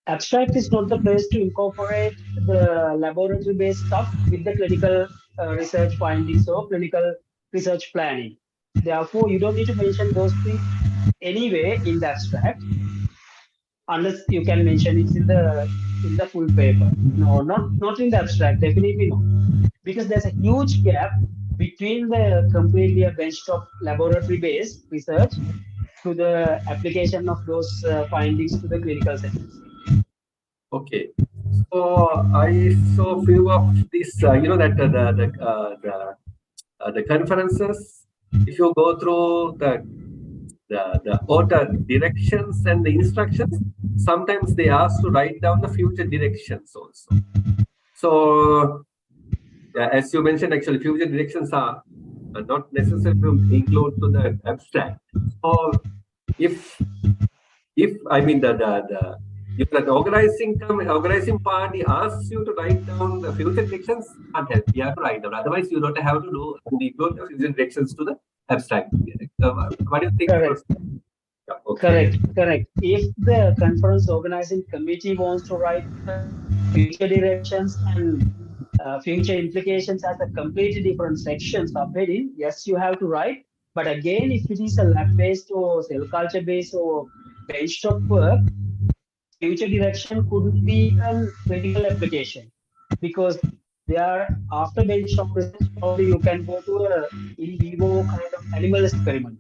D: Abstract is not the place to incorporate the laboratory-based stuff with the clinical research findings or clinical research planning. Therefore, you don't need to mention those things anyway in the abstract, unless you can mention it in the full paper. No, not in the abstract. Definitely no, because there's a huge gap between the completely a benchtop laboratory-based research to the application of those findings to the clinical settings.
C: Okay. So I saw few of these, the conferences. If you go through the order directions and the instructions, sometimes they ask to write down the future directions also. So as you mentioned, actually future directions are not necessary to include to the abstract. So if I mean if the organizing party asks you to write down the future directions, can't help. You have to write down. Otherwise, you don't have to include the future directions to the abstract. What do you think?
D: Correct.
C: Yeah, okay.
D: Correct. If the conference organizing committee wants to write future directions and future implications as a completely different section subheading, yes, you have to write. But again, if it is a lab-based or cell culture-based or benchtop work, future direction couldn't be a clinical application because there after benchtop research, probably you can go to a in vivo kind of animal experiment.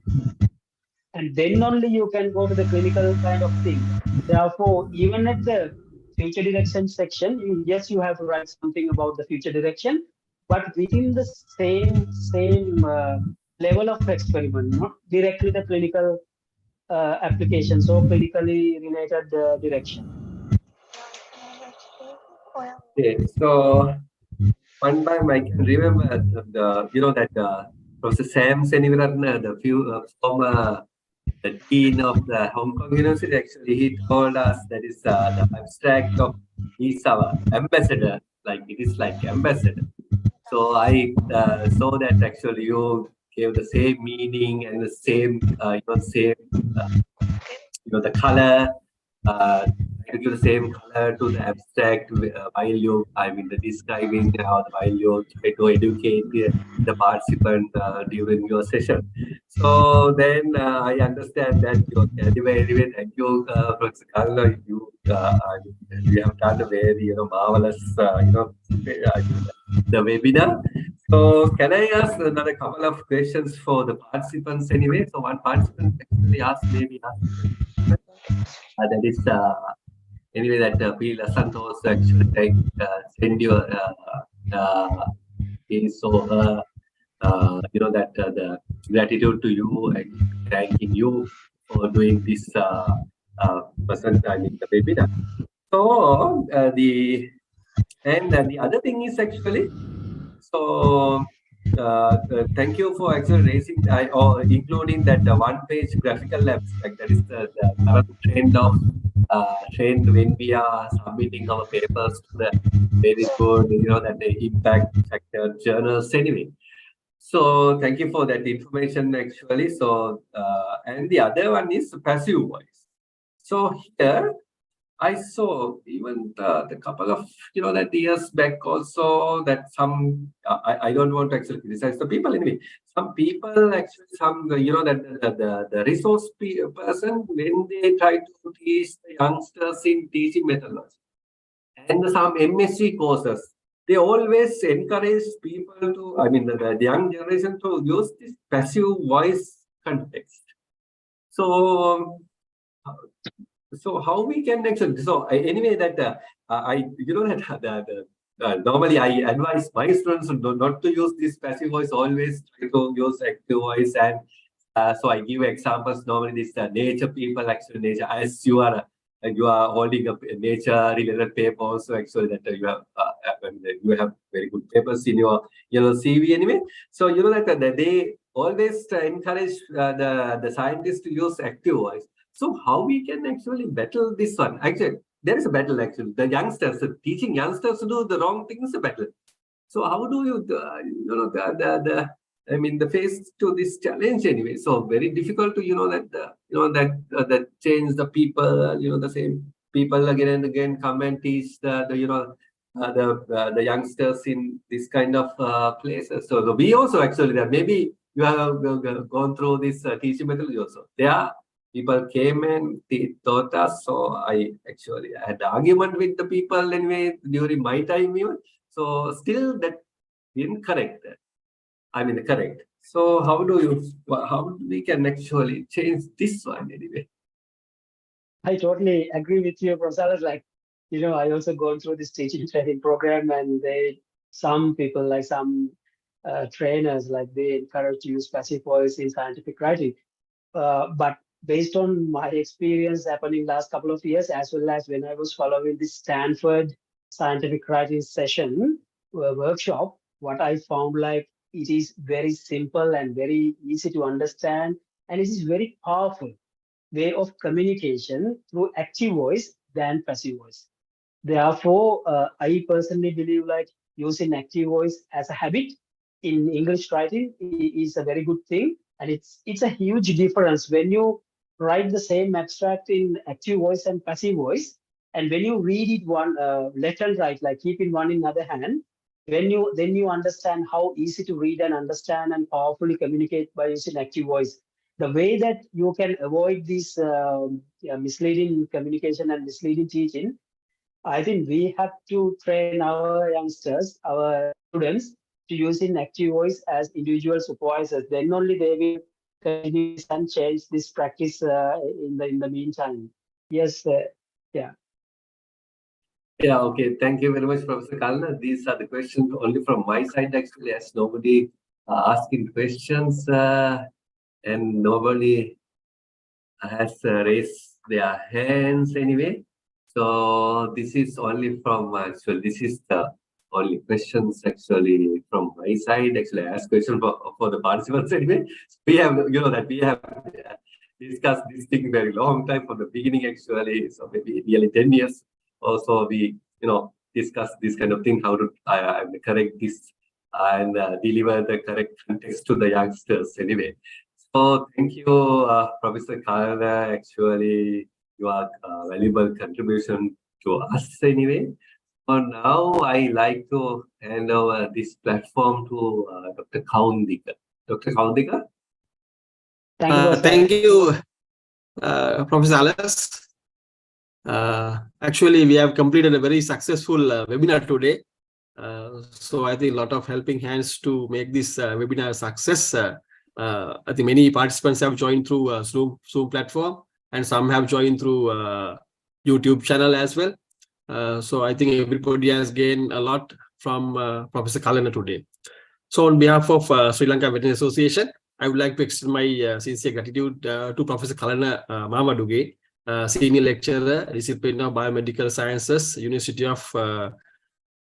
D: And then only you can go to the clinical kind of thing. Therefore, even at the future direction section, yes, you have to write something about the future direction, but within the same level of experiment, not directly the clinical applications or clinically related direction.
C: Okay, so one time I can remember Professor Sam Senivaratna, former the dean of the Hong Kong University, actually he told us that is the abstract of he's our ambassador, like it is like ambassador. So I saw that actually you gave the same meaning and the same the color, to give the same color to the abstract while you, the describing while you try to educate the participant during your session. So then I understand that anyway, thank you, Professor Kalana. You have done a very marvelous the webinar. So can I ask another couple of questions for the participants anyway? So one participant actually asked that is anyway that P. Santos actually send you his or her the gratitude to you and thanking you for doing this the webinar. So the other thing is actually thank you for actually raising or including that one-page graphical abstract. That is the current trend when we are submitting our papers to the very good, that the impact factor journals anyway. So thank you for that information actually. So and the other one is passive voice. So here I saw even the couple of that years back also that some I don't want to actually criticize the people anyway. Some people actually that the resource person when they try to teach the youngsters in teaching methodology and some MSc courses, they always encourage people to the young generation to use this passive voice context. So how we can actually anyway that normally I advise my students not to use this passive voice, always try to use active voice, and so I give examples. Normally this nature people actually nature as you are holding a nature related paper also actually that you have very good papers in your CV anyway. So that they always encourage the scientists to use active voice. So how we can actually battle this one? Actually, there is a battle actually. The youngsters, teaching youngsters to do the wrong thing is a battle. So how do you, the face to this challenge anyway? So very difficult to that change the people. The same people again and again come and teach the youngsters in this kind of places. So we also actually that maybe you have gone through this teaching methodology also. There are people came and taught us. So I actually had argument with the people anyway during my time even. So still that incorrect. Correct. So how we can actually change this one anyway?
D: I totally agree with you, Professor. Like, I also gone through this teaching training program, and some people, like some trainers, like they encourage to use passive voice in scientific writing. But based on my experience happening last couple of years, as well as when I was following this Stanford scientific writing session workshop, what I found, like, it is very simple and very easy to understand, and it is very powerful way of communication through active voice than passive voice. Therefore, I personally believe like using active voice as a habit in English writing is a very good thing, and it's a huge difference when you write the same abstract in active voice and passive voice, and when you read it one left and right, like keeping one in other hand, then you understand how easy to read and understand and powerfully communicate by using active voice. The way that you can avoid this misleading communication and misleading teaching, I think we have to train our youngsters, our students, to use in active voice as individual supervisors. Then only they will continue and change this practice in the meantime. Yes, yeah.
C: Yeah, okay. Thank you very much, Professor Kalana. These are the questions only from my side, actually, as nobody asking questions and nobody has raised their hands anyway. So this is only from actually, this is the only questions actually from my side. Actually, I asked question for the participants anyway. We have, that we have discussed this thing very long time from the beginning actually. So maybe nearly 10 years. Also, we, discuss this kind of thing, how to correct this and deliver the correct context to the youngsters anyway. So thank you, Professor Kalana. Actually, your valuable contribution to us anyway. So now I like to hand over this platform to Dr. Kaundika. Dr. Kaundika?
E: Thank you, Professor Alice. Actually, we have completed a very successful webinar today. So I think a lot of helping hands to make this webinar a success. I think many participants have joined through Zoom platform, and some have joined through YouTube channel as well. So I think everybody has gained a lot from Professor Kalana today. So on behalf of Sri Lanka Veterinary Association, I would like to extend my sincere gratitude to Professor Kalana Maduwage, Senior Lecturer, Discipline of Biomedical Sciences, University of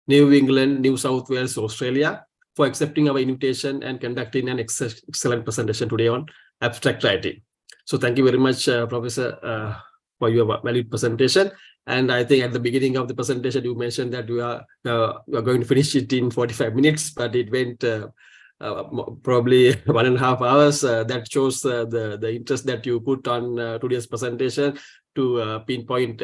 E: New England, New South Wales, Australia, for accepting our invitation and conducting an excellent presentation today on abstract writing. So thank you very much, Professor, for your valued presentation. And I think at the beginning of the presentation, you mentioned that we are going to finish it in 45 minutes, but it went probably 1.5 hours. That shows the interest that you put on today's presentation to pinpoint